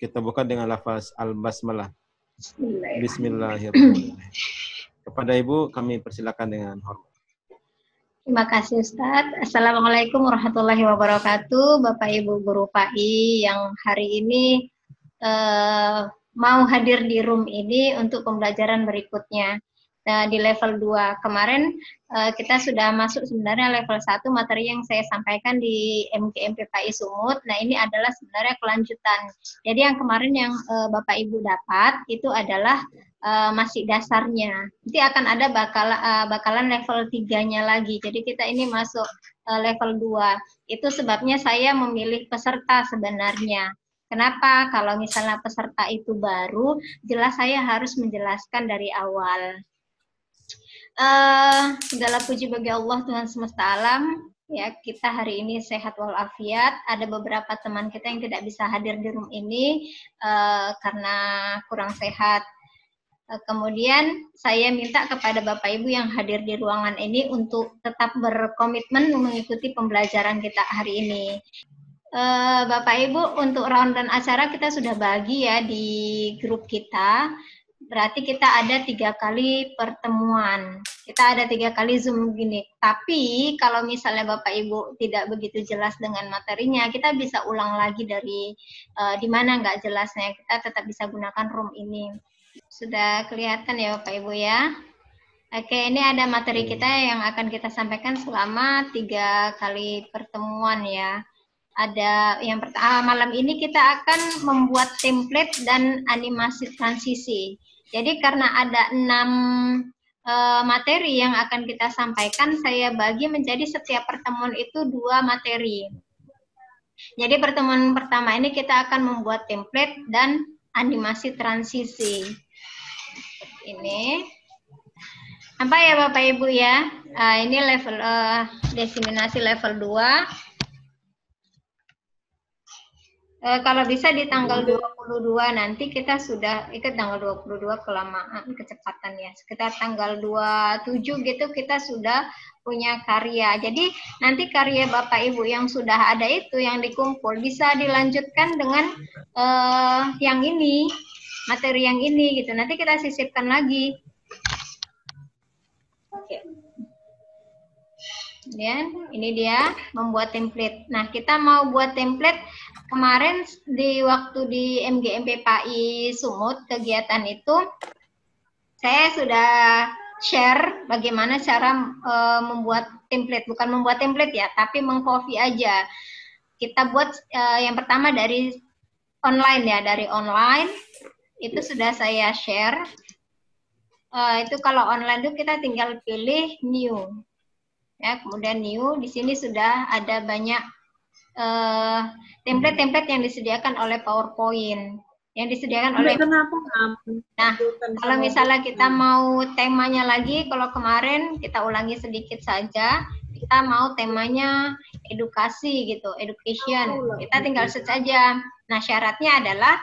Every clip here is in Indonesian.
kita buka dengan lafaz al-basmalah. Bismillahirrahmanirrahim. Bismillahirrahmanirrahim. Kepada Ibu kami persilakan dengan hormat. Terima kasih Ustadz. Assalamualaikum warahmatullahi wabarakatuh. Bapak Ibu Guru PAI yang hari ini mau hadir di room ini untuk pembelajaran berikutnya. Di level 2 kemarin kita sudah masuk sebenarnya level 1 materi yang saya sampaikan di MGMP PAI Sumut. Nah ini adalah sebenarnya kelanjutan. Jadi yang kemarin yang Bapak Ibu dapat itu adalah masih dasarnya. Nanti akan ada bakalan level 3-nya lagi. Jadi kita ini masuk level 2. Itu sebabnya saya memilih peserta sebenarnya. Kenapa? Kalau misalnya peserta itu baru, jelas saya harus menjelaskan dari awal. Segala puji bagi Allah Tuhan semesta alam. Ya, kita hari ini sehat walafiat. Ada beberapa teman kita yang tidak bisa hadir di room ini karena kurang sehat. Kemudian saya minta kepada Bapak Ibu yang hadir di ruangan ini untuk tetap berkomitmen mengikuti pembelajaran kita hari ini. Bapak Ibu, untuk rundown acara kita sudah bagi ya di grup kita. Berarti kita ada 3 kali pertemuan. Kita ada 3 kali Zoom gini. Tapi kalau misalnya Bapak Ibu tidak begitu jelas dengan materinya, kita bisa ulang lagi dari di mana nggak jelasnya. Kita tetap bisa gunakan room ini. Sudah kelihatan ya Bapak Ibu ya? Oke, ini ada materi kita yang akan kita sampaikan selama 3 kali pertemuan ya. Ada yang pertama, malam ini kita akan membuat template dan animasi transisi. Jadi karena ada 6 materi yang akan kita sampaikan, saya bagi menjadi setiap pertemuan itu 2 materi. Jadi pertemuan pertama ini kita akan membuat template dan animasi transisi. Seperti ini. Apa ya Bapak Ibu ya? Ini level diseminasi level 2. Kalau bisa di tanggal 22 nanti kita sudah ikut tanggal 22 kelamaan kecepatan ya. Sekitar tanggal 27 gitu kita sudah punya karya. Jadi nanti karya Bapak Ibu yang sudah ada itu yang dikumpul bisa dilanjutkan dengan yang ini, materi yang ini gitu. Nanti kita sisipkan lagi. Oke. Kemudian ini dia membuat template. Nah, kita mau buat template kemarin di waktu di MGMP PAI Sumut kegiatan itu saya sudah share bagaimana cara membuat template, bukan membuat template ya, tapi mengcopy aja. Kita buat yang pertama dari online ya, dari online itu sudah saya share. Itu kalau online itu kita tinggal pilih new. Ya, kemudian new, di sini sudah ada banyak template-template yang disediakan oleh PowerPoint, yang disediakan oleh. Nah, kalau misalnya kita mau temanya lagi, kalau kemarin kita ulangi sedikit saja, kita mau temanya edukasi gitu, education, kita tinggal search aja. Nah, syaratnya adalah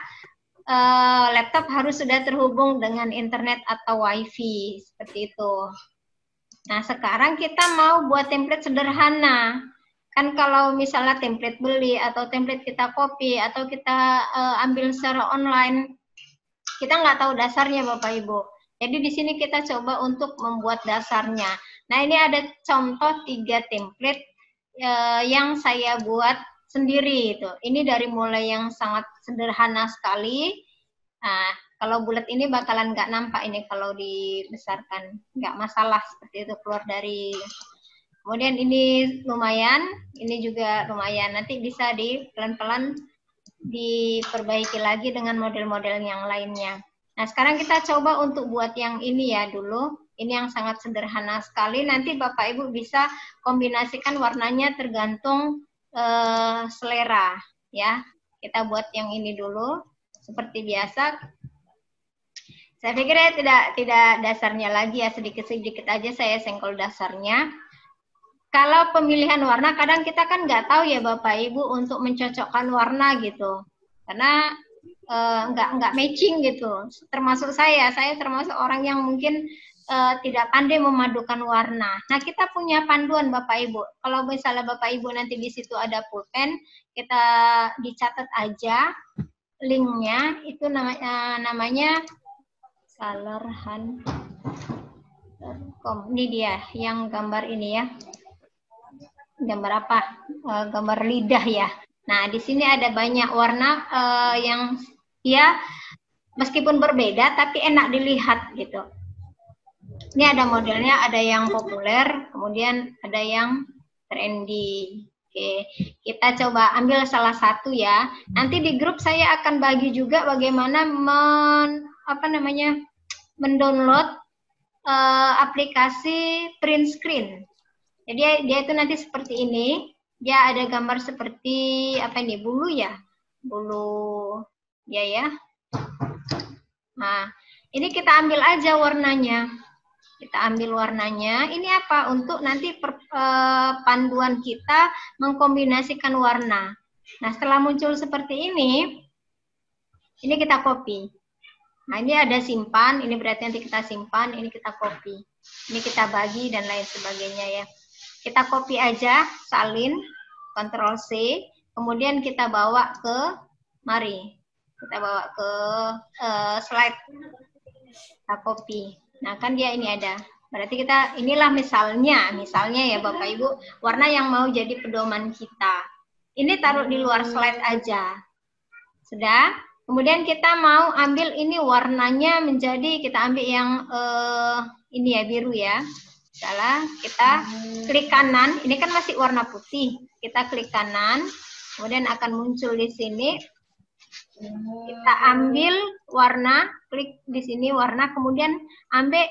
laptop harus sudah terhubung dengan internet atau wifi, seperti itu. Nah, sekarang kita mau buat template sederhana. Kan kalau misalnya template beli atau template kita copy atau kita ambil secara online, kita nggak tahu dasarnya Bapak Ibu. Jadi di sini kita coba untuk membuat dasarnya. Nah, ini ada contoh 3 template yang saya buat sendiri itu. Ini dari mulai yang sangat sederhana sekali. Nah, kalau bulat ini bakalan nggak nampak ini kalau dibesarkan, nggak masalah seperti itu keluar dari. Kemudian ini lumayan, ini juga lumayan. Nanti bisa pelan-pelan diperbaiki lagi dengan model-model yang lainnya. Nah, sekarang kita coba untuk buat yang ini ya dulu. Ini yang sangat sederhana sekali. Nanti Bapak Ibu bisa kombinasikan warnanya tergantung selera ya. Kita buat yang ini dulu seperti biasa. Saya pikir ya tidak dasarnya lagi ya, sedikit-sedikit aja saya senggol dasarnya. Kalau pemilihan warna kadang kita kan nggak tahu ya Bapak Ibu untuk mencocokkan warna gitu. Karena nggak matching gitu. Termasuk saya termasuk orang yang mungkin tidak pandai memadukan warna. Nah, kita punya panduan Bapak Ibu. Kalau misalnya Bapak Ibu nanti di situ ada pulpen, kita dicatat aja linknya itu namanya colorhunt.com. Ini dia yang gambar ini ya. Gambar apa? Gambar lidah ya. Nah, di sini ada banyak warna yang ya meskipun berbeda tapi enak dilihat gitu. Ini ada modelnya, ada yang populer, kemudian ada yang trendy. Oke, kita coba ambil salah satu ya. Nanti di grup saya akan bagi juga bagaimana mendownload aplikasi print screen. Jadi dia itu nanti seperti ini. Dia ada gambar seperti apa ini? Bulu ya? Bulu ya. Nah, ini kita ambil aja warnanya. Kita ambil warnanya. Ini apa? Untuk nanti panduan kita mengkombinasikan warna. Nah, setelah muncul seperti ini kita copy. Nah, ini ada simpan. Ini berarti nanti kita simpan. Ini kita copy. Ini kita bagi dan lain sebagainya ya. Kita copy aja, salin, Ctrl C, kemudian kita bawa ke, mari, kita bawa ke slide, kita copy. Nah, kan dia ini ada. Berarti kita, inilah misalnya ya Bapak Ibu, warna yang mau jadi pedoman kita. Ini taruh di luar slide aja. Sudah? Kemudian kita mau ambil ini warnanya menjadi, kita ambil yang ini ya, biru ya. Salah, kita klik kanan, ini kan masih warna putih. Kita klik kanan, kemudian akan muncul di sini. Kita ambil warna, klik di sini warna, kemudian ambil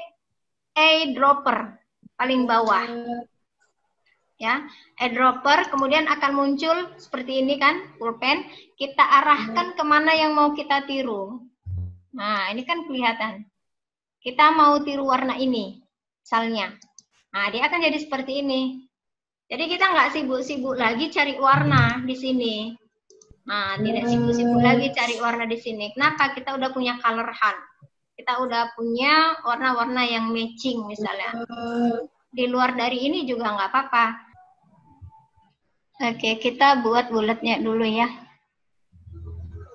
eyedropper paling bawah. Ya, eyedropper, kemudian akan muncul seperti ini kan, pulpen. Kita arahkan kemana yang mau kita tiru. Nah, ini kan kelihatan. Kita mau tiru warna ini, misalnya. Nah, dia akan jadi seperti ini. Jadi kita nggak sibuk-sibuk lagi cari warna di sini. Nah, tidak sibuk-sibuk lagi cari warna di sini. Kenapa? Kita udah punya color hunt. Kita udah punya warna-warna yang matching misalnya. Di luar dari ini juga nggak apa-apa. Oke, kita buat bulatnya dulu ya.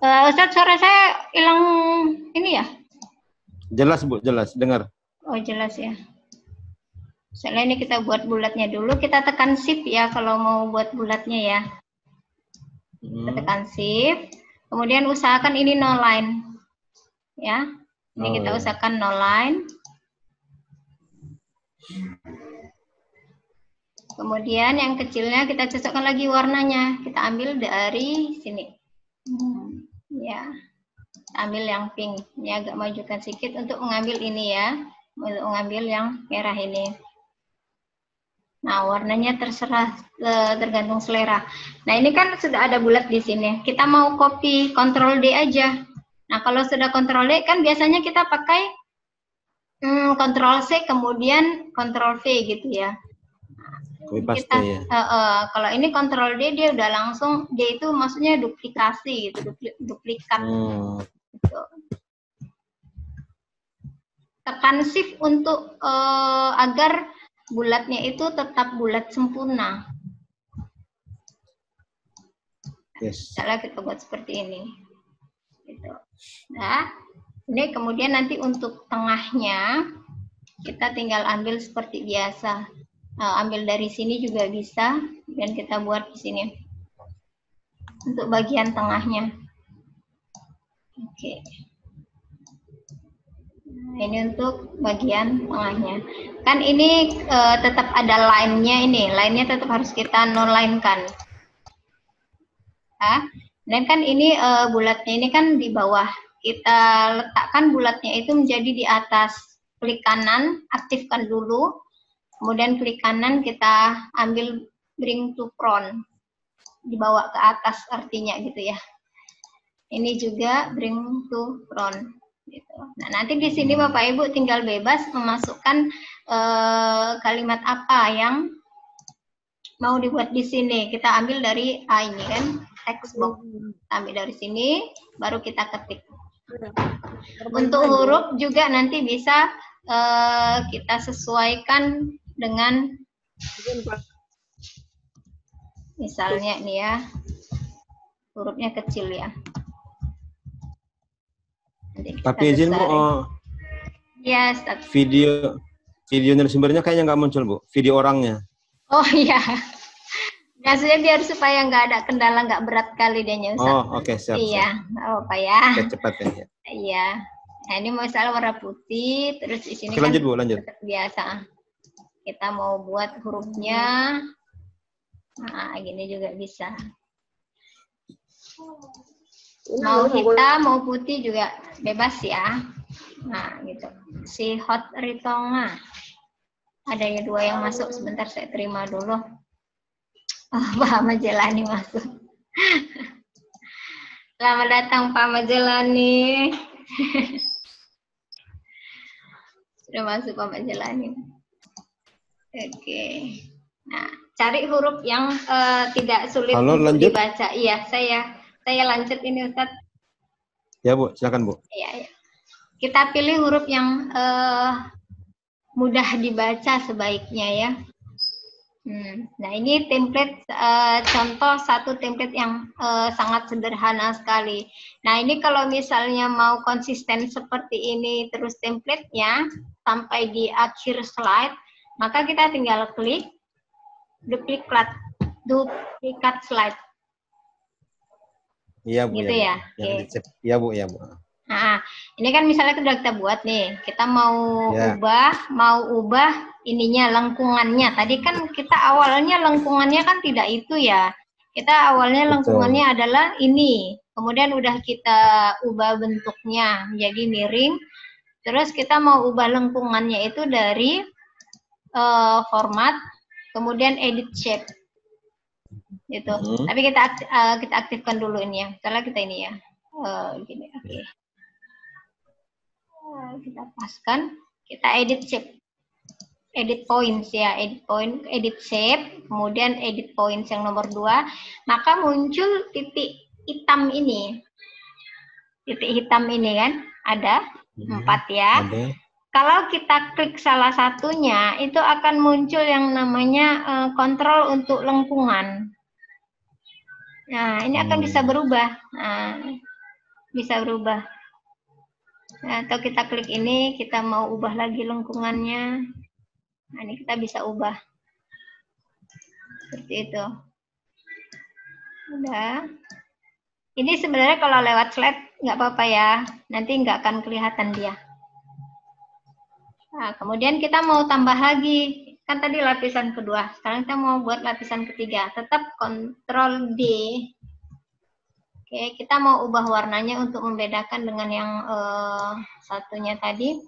Ustadz, suara saya hilang ini ya? Jelas Bu, jelas. Dengar. Oh, jelas ya. Misalnya ini kita buat bulatnya dulu, kita tekan shift ya kalau mau buat bulatnya ya. Kita tekan shift, kemudian usahakan ini no line. Ya, ini kita usahakan no line. Kemudian yang kecilnya kita cocokkan lagi warnanya, kita ambil dari sini. Ya, ambil yang pink. Ini agak majukan sedikit untuk mengambil ini ya, untuk mengambil yang merah ini. Nah, warnanya terserah, tergantung selera. Nah, ini kan sudah ada bulat di sini. Kita mau copy, Ctrl D aja. Nah, kalau sudah Ctrl D, kan biasanya kita pakai Ctrl C, kemudian Ctrl V gitu ya. Kita, kalau ini Ctrl D, dia udah langsung, D itu maksudnya duplikasi gitu, duplikat. Gitu. Tekan shift untuk agar bulatnya itu tetap bulat sempurna. Yes. Misalnya kita buat seperti ini. Gitu. Nah, ini kemudian nanti untuk tengahnya kita tinggal ambil seperti biasa. Ambil dari sini juga bisa, dan kita buat di sini. Untuk bagian tengahnya. Oke. Ini untuk bagian tengahnya. Kan ini tetap ada line-nya ini. Line-nya tetap harus kita no-line-kan. Dan kan ini bulatnya ini kan di bawah. Kita letakkan bulatnya itu menjadi di atas. Klik kanan, aktifkan dulu. Kemudian klik kanan, kita ambil bring to front. Dibawa ke atas artinya gitu ya. Ini juga bring to front. Gitu. Nah, nanti di sini Bapak Ibu tinggal bebas memasukkan kalimat apa yang mau dibuat di sini. Kita ambil dari A ini kan, text box. Ambil dari sini, baru kita ketik. Untuk huruf juga nanti bisa kita sesuaikan dengan misalnya nih ya, hurufnya kecil ya. Tapi izin Bu, ya, video narasumbernya kayaknya nggak muncul Bu, video orangnya. Oh iya, maksudnya biar supaya nggak ada kendala, nggak berat kali dia nyusah. Oh oke, siap. Iya, apa ya? Cepat ya. Iya, nah ini masalah warna putih, terus di sini oke, kan lanjut Bu, lanjut. Biasa. Kita mau buat hurufnya, nah gini juga bisa. Mau hitam, mau putih juga bebas ya. Nah, gitu. Si Hot Ritonga. Adanya 2 yang masuk, sebentar saya terima dulu. Oh, Pak Majelani masuk. Selamat datang Pak Majelani. Sudah masuk Pak Majelani. Oke. Nah, cari huruf yang tidak sulit untuk dibaca. Iya, saya lanjut ini Ustadz. Ya Bu, silakan Bu. Iya. Kita pilih huruf yang mudah dibaca sebaiknya ya. Nah ini template contoh satu template yang sangat sederhana sekali. Nah ini kalau misalnya mau konsisten seperti ini terus templatenya sampai di akhir slide, maka kita tinggal klik duplikat slide. Iya Bu. Gitu ya. Iya Bu, ya Bu. Nah, ini kan misalnya kita buat nih, kita mau ubah ininya lengkungannya. Tadi kan kita awalnya lengkungannya kan tidak itu ya. Kita awalnya lengkungannya adalah ini. Kemudian udah kita ubah bentuknya menjadi miring. Terus kita mau ubah lengkungannya itu dari format, kemudian edit shape. Gitu. Tapi kita aktifkan dulu ini ya. Misalnya kita ini ya. Gini, oke. Kita paskan, kita edit shape, edit points ya, edit shape, kemudian edit points yang nomor 2, maka muncul titik hitam ini kan ada 4 ya. Kalau kita klik salah satunya itu akan muncul yang namanya kontrol untuk lengkungan. Nah ini akan bisa berubah, bisa berubah. Nah, atau kita klik ini, kita mau ubah lagi lengkungannya. Nah, ini kita bisa ubah. Seperti itu. Udah. Ini sebenarnya kalau lewat slide nggak apa-apa ya. Nanti nggak akan kelihatan dia. Nah, kemudian kita mau tambah lagi. Kan tadi lapisan kedua. Sekarang kita mau buat lapisan ketiga. Tetap Ctrl D. Oke, kita mau ubah warnanya untuk membedakan dengan yang satunya tadi.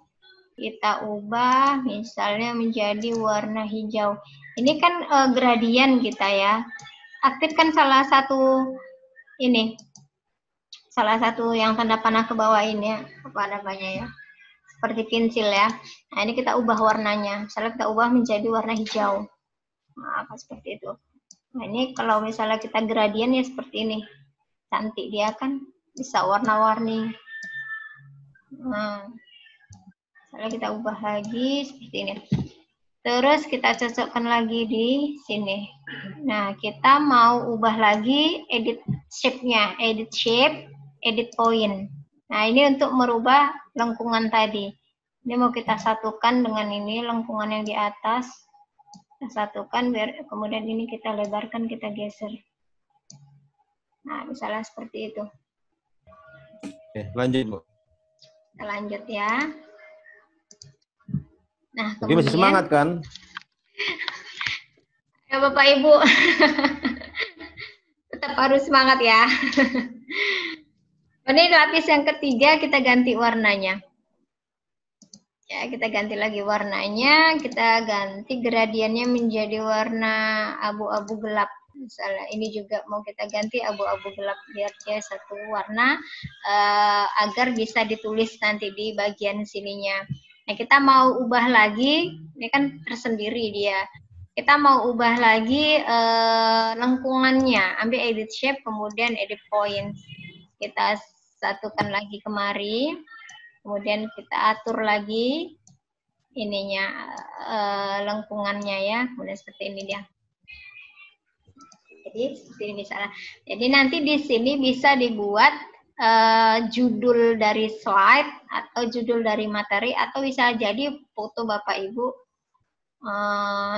Kita ubah misalnya menjadi warna hijau. Ini kan gradien kita ya. Aktifkan salah satu ini. Salah satu yang tanda panah ke bawah ini ya. Apa namanya ya? Seperti pensil ya. Nah, ini kita ubah warnanya. Misalnya kita ubah menjadi warna hijau. Nah, apa seperti itu. Nah, ini kalau misalnya kita gradien ya seperti ini. Cantik dia kan, bisa warna-warni. Nah, misalnya kita ubah lagi seperti ini. Terus kita cocokkan lagi di sini. Nah, kita mau ubah lagi edit shape-nya, edit shape, edit point. Nah, ini untuk merubah lengkungan tadi. Ini mau kita satukan dengan ini, lengkungan yang di atas. Kita satukan, biar kemudian ini kita lebarkan, kita geser. Nah, misalnya seperti itu. Oke, lanjut Bu. Kita lanjut ya. Nah, kemudian masih semangat kan? Ya Bapak Ibu. Tetap harus semangat ya. Ini lapis yang ketiga kita ganti warnanya. Ya, kita ganti lagi warnanya, kita ganti gradiennya menjadi warna abu-abu gelap. Misalnya ini juga mau kita ganti abu-abu gelap biar dia satu warna agar bisa ditulis nanti di bagian sininya. Nah, kita mau ubah lagi, ini kan tersendiri dia. Kita mau ubah lagi lengkungannya, ambil edit shape, kemudian edit point. Kita satukan lagi kemari, kemudian kita atur lagi ininya lengkungannya ya, kemudian seperti ini dia. Jadi seperti ini misalnya. Jadi nanti di sini bisa dibuat judul dari slide atau judul dari materi, atau bisa jadi foto Bapak Ibu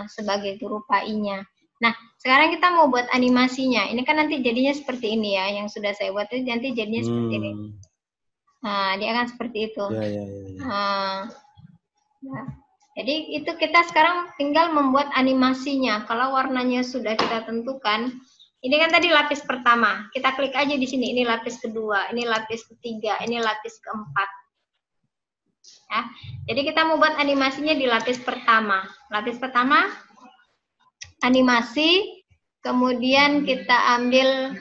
sebagai guru PAI-nya. Nah, sekarang kita mau buat animasinya. Ini kan nanti jadinya seperti ini ya, yang sudah saya buat itu nanti jadinya seperti ini. Nah, dia akan seperti itu. Ya. Nah, jadi itu kita sekarang tinggal membuat animasinya. Kalau warnanya sudah kita tentukan, ini kan tadi lapis pertama. Kita klik aja di sini. Ini lapis kedua, ini lapis ketiga, ini lapis keempat. Ya, jadi kita mau buat animasinya di lapis pertama. Lapis pertama, animasi. Kemudian kita ambil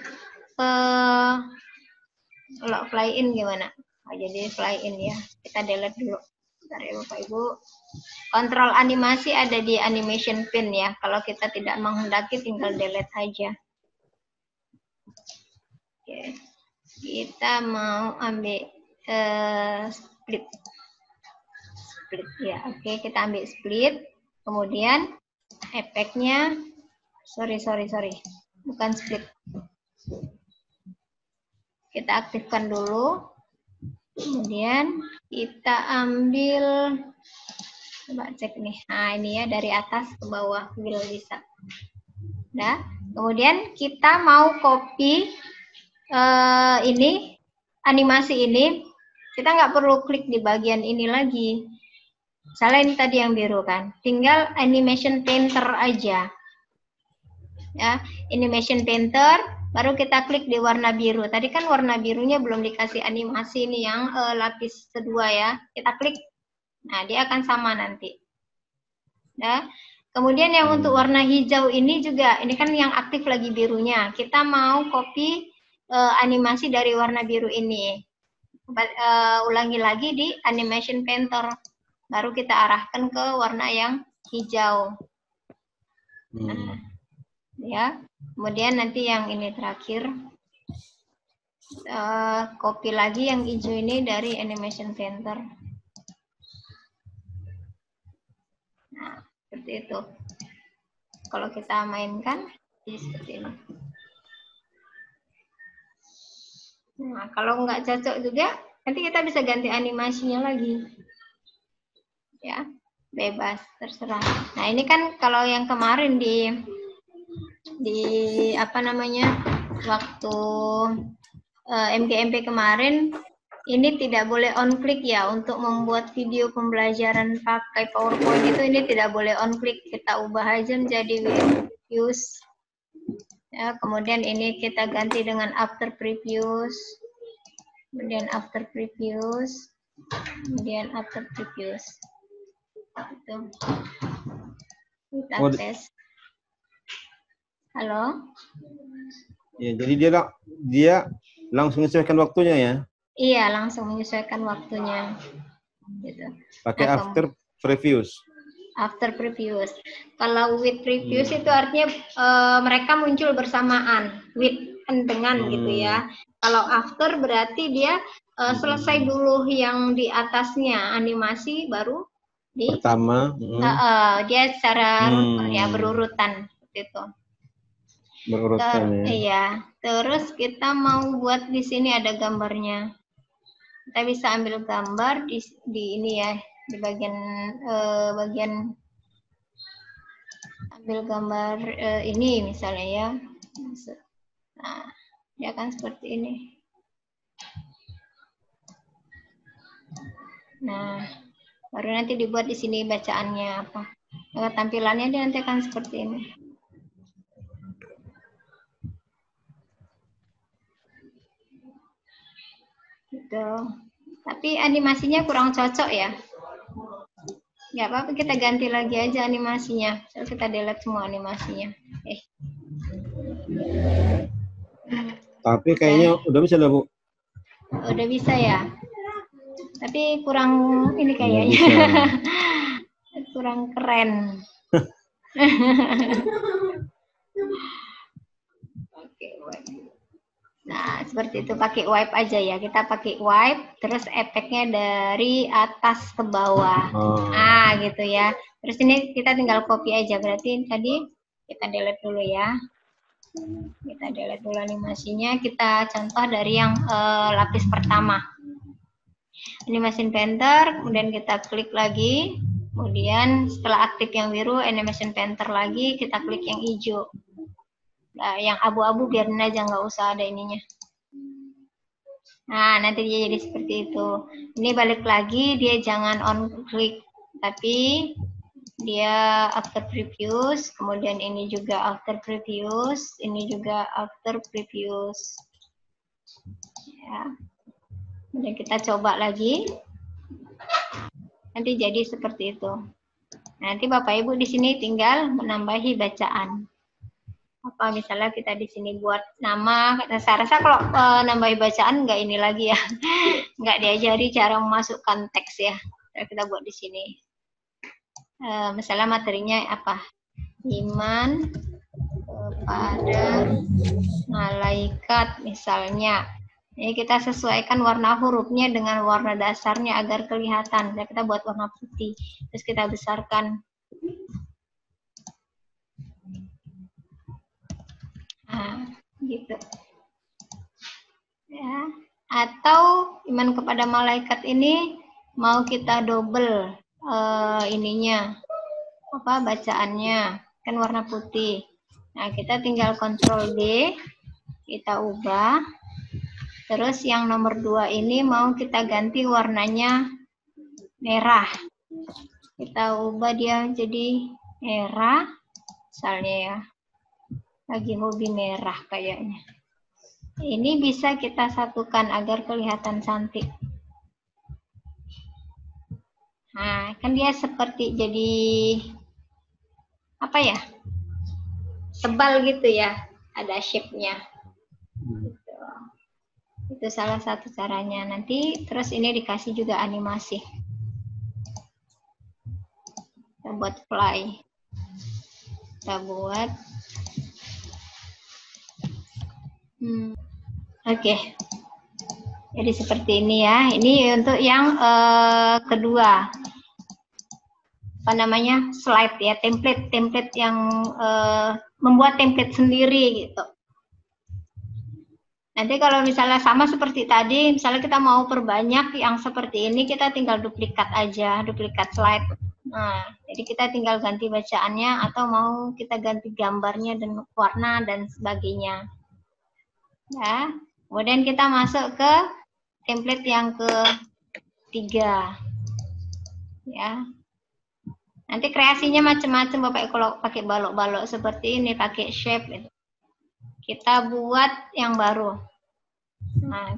kalau fly in gimana? Jadi fly in ya. Kita delete dulu. Bentar ya Bapak Ibu. Kontrol animasi ada di animation pin ya. Kalau kita tidak menghendaki tinggal delete aja. Oke. Kita mau ambil split. Split ya. Oke, kita ambil split. Kemudian efeknya sorry. Bukan split. Kita aktifkan dulu. Kemudian kita ambil, coba cek nih. Nah, ini ya dari atas ke bawah bila bisa. Nah, kemudian kita mau copy ini animasi ini. Kita nggak perlu klik di bagian ini lagi. Misalnya ini tadi yang biru kan. Tinggal animation painter aja. Ya, animation painter. Baru kita klik di warna biru. Tadi kan warna birunya belum dikasih animasi nih yang lapis kedua ya. Kita klik. Nah, dia akan sama nanti. Ya. Kemudian yang untuk warna hijau ini juga, ini kan yang aktif lagi birunya. Kita mau copy animasi dari warna biru ini. Ulangi lagi di animation painter. Baru kita arahkan ke warna yang hijau. Nah, ya. Kemudian nanti yang ini terakhir, copy lagi yang hijau ini dari animation painter. Nah, seperti itu. Kalau kita mainkan, jadi seperti ini. Nah, kalau nggak cocok juga, nanti kita bisa ganti animasinya lagi. Ya, bebas, terserah. Nah, ini kan kalau yang kemarin di apa namanya, waktu MGMP kemarin, ini tidak boleh on click ya. Untuk membuat video pembelajaran pakai PowerPoint itu ini tidak boleh on click. Kita ubah aja menjadi use. Ya, kemudian ini kita ganti dengan after previews. Kemudian after previews. Kemudian after previews. Itu. Kita tes. Halo? Ya, jadi dia langsung menyesuaikan waktunya ya? Iya, langsung menyesuaikan waktunya. Gitu. Pakai after previews. After previews. Kalau with previews itu artinya mereka muncul bersamaan. With dengan gitu ya. Kalau after berarti dia selesai dulu yang di atasnya animasi baru di pertama. Dia secara ya berurutan seperti itu. Berurutan ya. Iya. Terus kita mau buat di sini ada gambarnya. Kita bisa ambil gambar di ini ya, di bagian ambil gambar ini misalnya ya. Nah, dia akan seperti ini. Nah, baru nanti dibuat di sini bacaannya apa. Tampilannya dia nanti akan seperti ini. Gitu. Tapi animasinya kurang cocok ya. Nggak apa-apa, kita ganti lagi aja animasinya. So, kita delete semua animasinya. Tapi kayaknya udah bisa lah, Bu. Udah bisa ya. Tapi kurang ini kayaknya. Kurang keren. Oke, nah, seperti itu, pakai wipe aja ya. Kita pakai wipe, terus efeknya dari atas ke bawah. Nah, gitu ya. Terus ini kita tinggal copy aja. Berarti tadi kita delete dulu ya. Kita delete dulu animasinya. Kita contoh dari yang lapis pertama. Animation Painter, kemudian kita klik lagi. Kemudian setelah aktif yang biru, Animation Painter lagi, kita klik yang hijau. Nah, yang abu-abu biarin aja, nggak usah ada ininya. Nah, nanti dia jadi seperti itu. Ini balik lagi, dia jangan on click, tapi dia after previous, kemudian ini juga after previous, ini juga after previous. Ya. Kemudian kita coba lagi. Nanti jadi seperti itu. Nanti Bapak Ibu di sini tinggal menambahi bacaan. Apa misalnya kita di sini buat nama, saya rasa kalau nambahi bacaan nggak ini lagi ya, nggak diajari cara memasukkan teks ya. Kita buat di sini. Misalnya materinya apa? Iman kepada malaikat misalnya. Ini kita sesuaikan warna hurufnya dengan warna dasarnya agar kelihatan. Kita buat warna putih, terus kita besarkan. Nah, gitu. Ya. Atau iman kepada malaikat ini mau kita double ininya, apa bacaannya, kan warna putih. Nah, kita tinggal Ctrl D, kita ubah. Terus yang nomor 2 ini mau kita ganti warnanya merah. Kita ubah dia jadi merah, misalnya ya. Lagi hobi merah kayaknya. Ini bisa kita satukan agar kelihatan cantik. Nah, kan dia seperti jadi apa ya? Tebal gitu ya, ada shape-nya. Itu salah satu caranya. Nanti terus ini dikasih juga animasi. Kita buat fly. Kita buat Oke. Jadi seperti ini ya. Ini untuk yang kedua. Apa namanya? Slide ya, template yang membuat template sendiri gitu. Nanti kalau misalnya sama seperti tadi, misalnya kita mau perbanyak yang seperti ini, kita tinggal duplikat aja, duplikat slide. Nah, jadi kita tinggal ganti bacaannya atau mau kita ganti gambarnya dan warna dan sebagainya. Ya, kemudian kita masuk ke template yang ketiga. Ya. Nanti kreasinya macam-macam Bapak, kalau pakai balok-balok seperti ini, pakai shape gitu. Kita buat yang baru. Nah,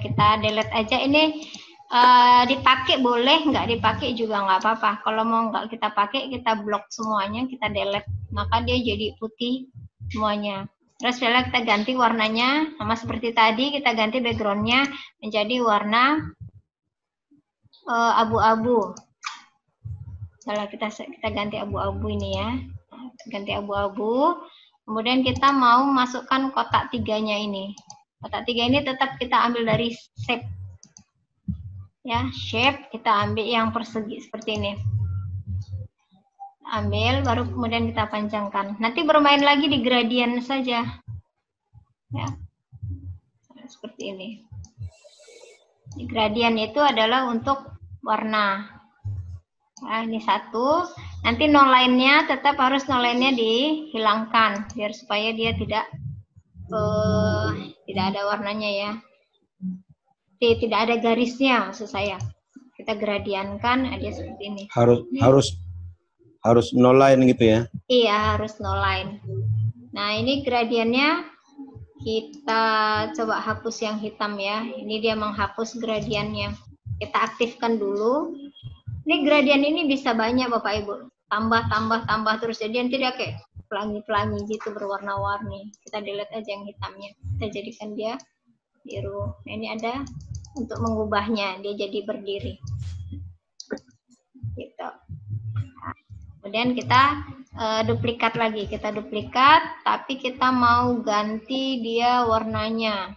kita delete aja ini. Dipakai boleh, nggak dipakai juga nggak apa-apa. Kalau mau nggak kita pakai, kita blok semuanya, kita delete. Maka dia jadi putih semuanya. Terus setelah kita ganti warnanya, sama seperti tadi, kita ganti backgroundnya menjadi warna abu-abu. Setelah kita ganti abu-abu ini ya, ganti abu-abu. Kemudian kita mau masukkan kotak tiganya ini. Kotak tiga ini tetap kita ambil dari shape. Ya, shape kita ambil yang persegi seperti ini. Ambil, baru kemudian kita panjangkan. Nanti bermain lagi di gradient saja. Ya, seperti ini. Di gradient itu adalah untuk warna. Nah, ini satu. Nanti no line-nya tetap harus no line-nya dihilangkan biar supaya dia tidak ada warnanya ya. Tidak ada garisnya maksud saya. Kita gradiankan dia seperti ini. Harus no line gitu ya? Iya, harus no line. Nah, ini gradiennya kita coba hapus yang hitam ya. Ini dia menghapus gradiennya. Kita aktifkan dulu. Ini gradien ini bisa banyak Bapak Ibu. Tambah terus. Jadi nanti dia kayak pelangi-pelangi gitu berwarna-warni. Kita delete aja yang hitamnya. Kita jadikan dia biru. Nah, ini ada untuk mengubahnya. Dia jadi berdiri. Gitu. Nah, kemudian kita duplikat lagi. Kita duplikat, tapi kita mau ganti dia warnanya.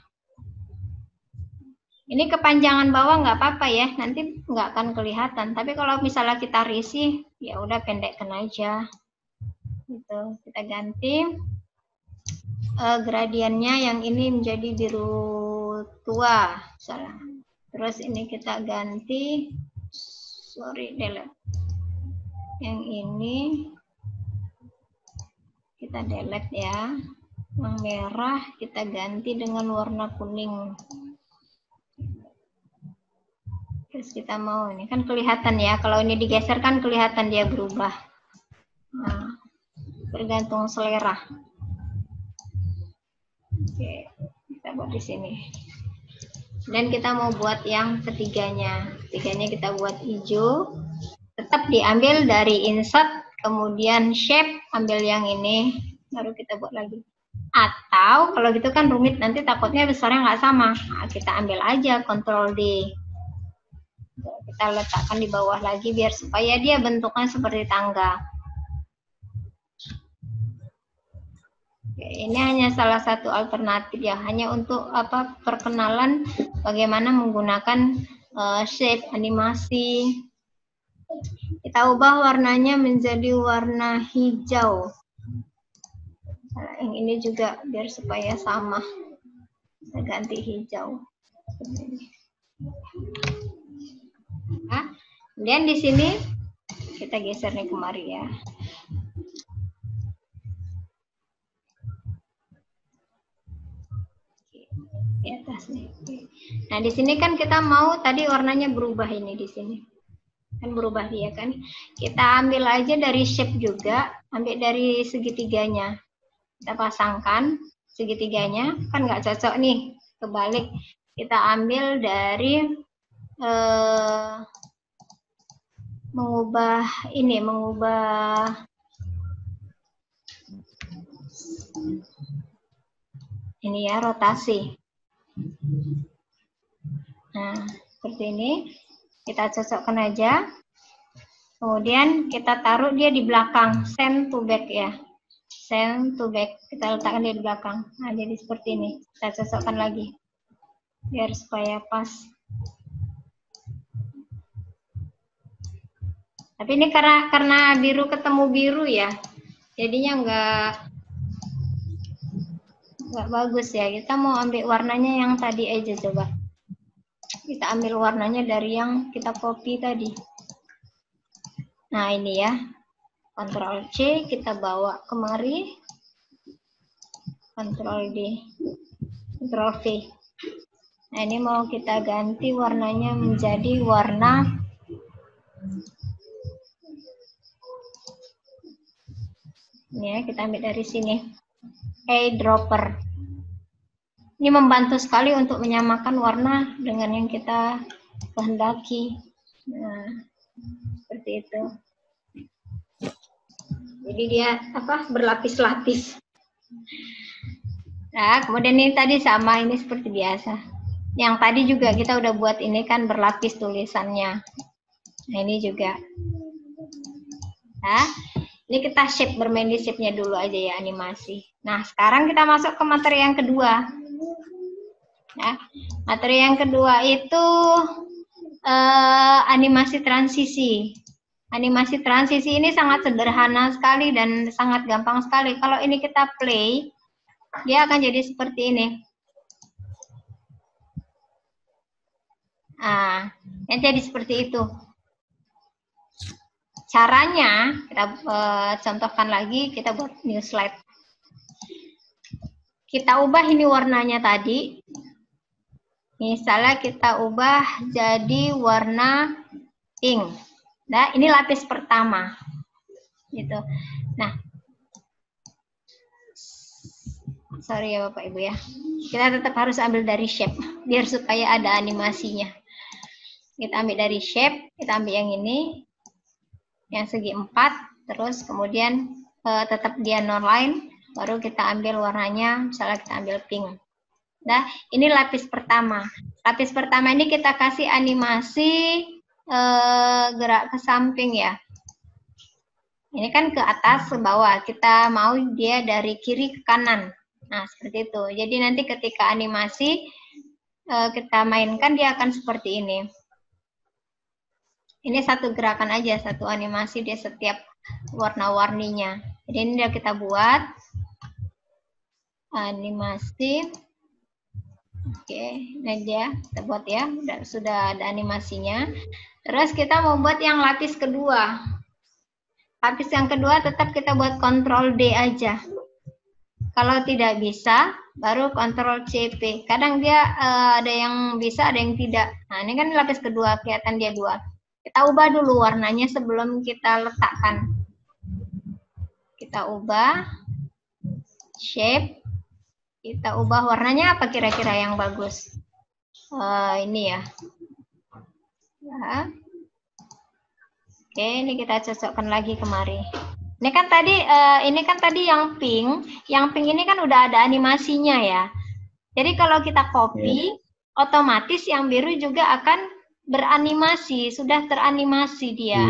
Ini kepanjangan bawah nggak apa-apa ya, nanti nggak akan kelihatan. Tapi kalau misalnya kita risih, ya udah pendekkan aja. Gitu, kita ganti. gradiennya yang ini menjadi biru tua, salah. Terus ini kita ganti, sorry, delete. Yang ini kita delete ya. Yang merah kita ganti dengan warna kuning. Terus kita mau, ini kan kelihatan ya, kalau ini digeser kan kelihatan dia berubah. Nah, tergantung selera. Oke, kita buat di sini. Dan kita mau buat yang ketiganya. Ketiganya kita buat hijau. Tetap diambil dari insert, kemudian shape, ambil yang ini, baru kita buat lagi. Atau kalau gitu kan rumit, nanti takutnya besarnya nggak sama. Nah, kita ambil aja, Ctrl D. Kita letakkan di bawah lagi biar supaya dia bentuknya seperti tangga. Oke, ini hanya salah satu alternatif ya, hanya untuk perkenalan bagaimana menggunakan shape animasi. Kita ubah warnanya menjadi warna hijau. Nah, yang ini juga biar supaya sama. Kita ganti hijau. Nah, kemudian di sini kita geser nih kemari ya. Di atas nih. Nah, di sini kan kita mau tadi warnanya berubah ini di sini. Kan berubah dia kan. Kita ambil aja dari shape juga, ambil dari segitiganya. Kita pasangkan segitiganya, kan nggak cocok nih, kebalik. Kita ambil dari mengubah ini ya, rotasi. Nah, seperti ini. Kita cocokkan aja. Kemudian kita taruh dia di belakang, send to back ya. Send to back. Kita letakkan dia di belakang. Nah, jadi seperti ini. Kita cocokkan lagi. Biar supaya pas. Tapi ini karena biru ketemu biru ya. Jadinya nggak bagus ya. Kita mau ambil warnanya yang tadi aja coba. Kita ambil warnanya dari yang kita copy tadi. Nah, ini ya. Ctrl C, kita bawa kemari. Ctrl D. Ctrl V. Nah, ini mau kita ganti warnanya menjadi warna ini ya, kita ambil dari sini. Eyedropper. Ini membantu sekali untuk menyamakan warna dengan yang kita kehendaki. Nah, seperti itu. Jadi dia berlapis-lapis. Nah, kemudian ini tadi sama, ini seperti biasa. Yang tadi juga kita udah buat ini kan berlapis tulisannya. Nah, ini juga. Nah, ini kita shape, bermain di shape-nya dulu aja ya, animasi. Nah, sekarang kita masuk ke materi yang kedua. Nah, materi yang kedua itu animasi transisi. Animasi transisi ini sangat sederhana sekali dan sangat gampang sekali. Kalau ini kita play, dia akan jadi seperti ini. Nah, yang jadi seperti itu. Caranya, kita contohkan lagi, kita buat new slide. Kita ubah ini warnanya tadi. Misalnya kita ubah jadi warna pink. Nah, ini lapis pertama. Gitu. Nah, sorry ya Bapak Ibu ya. Kita tetap harus ambil dari shape, biar supaya ada animasinya. Kita ambil dari shape, kita ambil yang ini, yang segi 4, terus kemudian tetap dia non-line, baru kita ambil warnanya, misalnya kita ambil pink. Nah, ini lapis pertama. Lapis pertama ini kita kasih animasi gerak ke samping ya. Ini kan ke atas ke bawah. Kita mau dia dari kiri ke kanan. Nah, seperti itu. Jadi nanti ketika animasi kita mainkan dia akan seperti ini. Ini satu gerakan aja, satu animasi dia setiap warna-warninya. Jadi ini udah kita buat. animasi. Oke, ini dia kita buat ya, sudah ada animasinya. Terus kita mau buat yang lapis kedua. Lapis yang kedua tetap kita buat Ctrl D aja. Kalau tidak bisa, baru Ctrl CP. Kadang dia ada yang bisa, ada yang tidak. Nah, ini kan lapis kedua, kelihatan dia 2. Kita ubah dulu warnanya sebelum kita letakkan. Kita ubah shape. Kita ubah warnanya apa kira-kira yang bagus? Ini ya. Oke, ini kita cocokkan lagi kemari. Ini kan tadi yang pink ini kan udah ada animasinya ya. Jadi kalau kita copy, otomatis yang biru juga akan beranimasi, sudah teranimasi dia.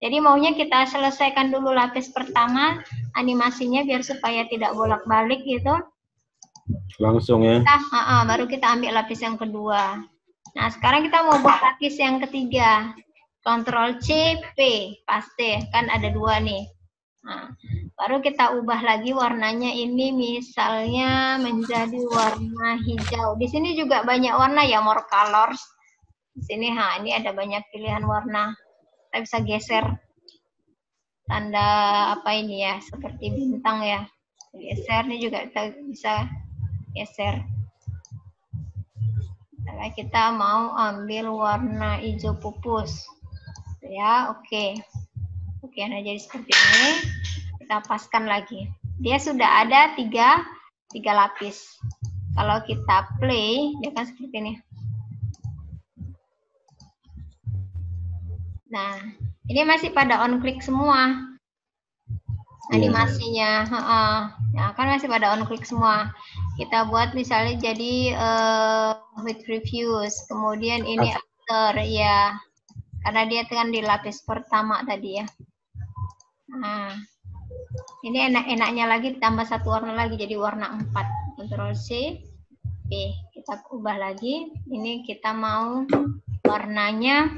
Jadi maunya kita selesaikan dulu lapis pertama, animasinya biar supaya tidak bolak-balik gitu. Langsung ya. Baru kita ambil lapis yang kedua. Nah, sekarang kita mau buat lapis yang ketiga. Ctrl C, P, paste, kan ada 2 nih. Nah, baru kita ubah lagi warnanya ini misalnya menjadi warna hijau. Di sini juga banyak warna ya, more colors. Di sini, ini ada banyak pilihan warna. Kita bisa geser tanda apa ini ya, seperti bintang ya. Geser ini juga kita bisa geser. Nah, kita mau ambil warna hijau pupus. Ya, oke. Nah jadi seperti ini. Kita paskan lagi. Dia sudah ada 3 lapis. Kalau kita play, dia kan seperti ini. Nah, ini masih pada on click semua animasinya. Nah, kan masih pada on click semua. Kita buat misalnya jadi with reviews, kemudian ini after ya, karena dia kan di lapis pertama tadi ya. Nah, ini enak-enaknya lagi ditambah 1 warna lagi jadi warna 4. Ctrl C, Oke, kita ubah lagi. Ini kita mau warnanya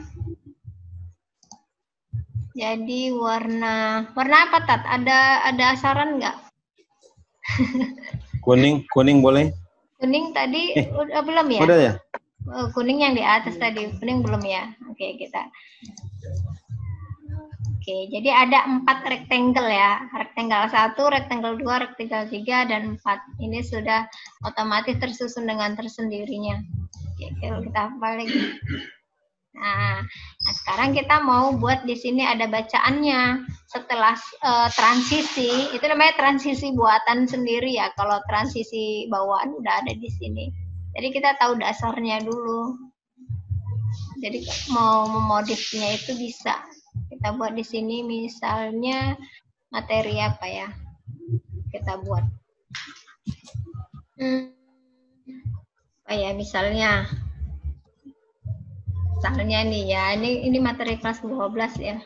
jadi warna apa, Tat? Ada saran nggak? Kuning boleh? Kuning tadi belum ya? Udah ya? Kuning yang di atas tadi, kuning belum ya? Oke, Oke, jadi ada 4 rectangle ya. Rectangle 1, rectangle 2, rectangle 3, dan 4. Ini sudah otomatis tersusun dengan tersendirinya. Oke, kita balik. Nah, sekarang kita mau buat di sini ada bacaannya. Setelah transisi, itu namanya transisi buatan sendiri ya. Kalau transisi bawaan udah ada di sini. Jadi kita tahu dasarnya dulu. Jadi mau memodifnya itu bisa. Kita buat di sini misalnya materi apa ya? Kita buat. Misalnya nih ya, ini materi kelas 12 ya.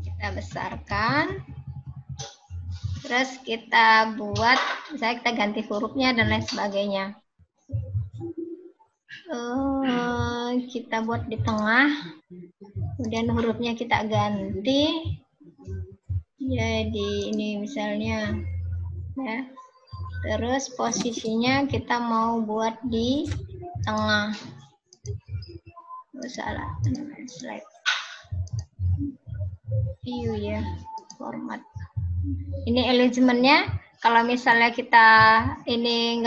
Kita besarkan. Terus kita buat, misalnya kita ganti hurufnya dan lain sebagainya. Kita buat di tengah. Kemudian hurufnya kita ganti. Jadi ini misalnya ya. Terus posisinya kita mau buat di tengah. Salah, slide view ya, format. Ini alignment-nya. Kalau misalnya kita ini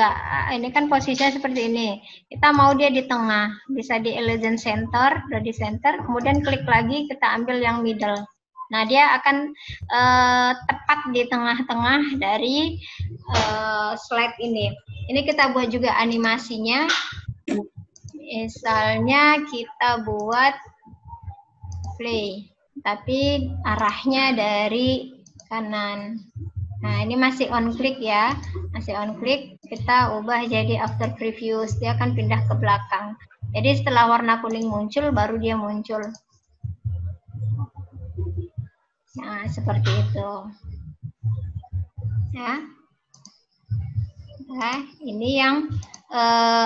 kan posisinya seperti ini. Kita mau dia di tengah, bisa di align center, udah di center. Kemudian klik lagi, kita ambil yang middle. Nah, dia akan tepat di tengah-tengah dari slide ini. Ini kita buat juga animasinya. Misalnya kita buat play, tapi arahnya dari kanan. Nah, ini masih on click ya. Masih on click, kita ubah jadi after previews. Dia akan pindah ke belakang. Jadi setelah warna kuning muncul, baru dia muncul. Nah, seperti itu. Ya. Nah, ini yang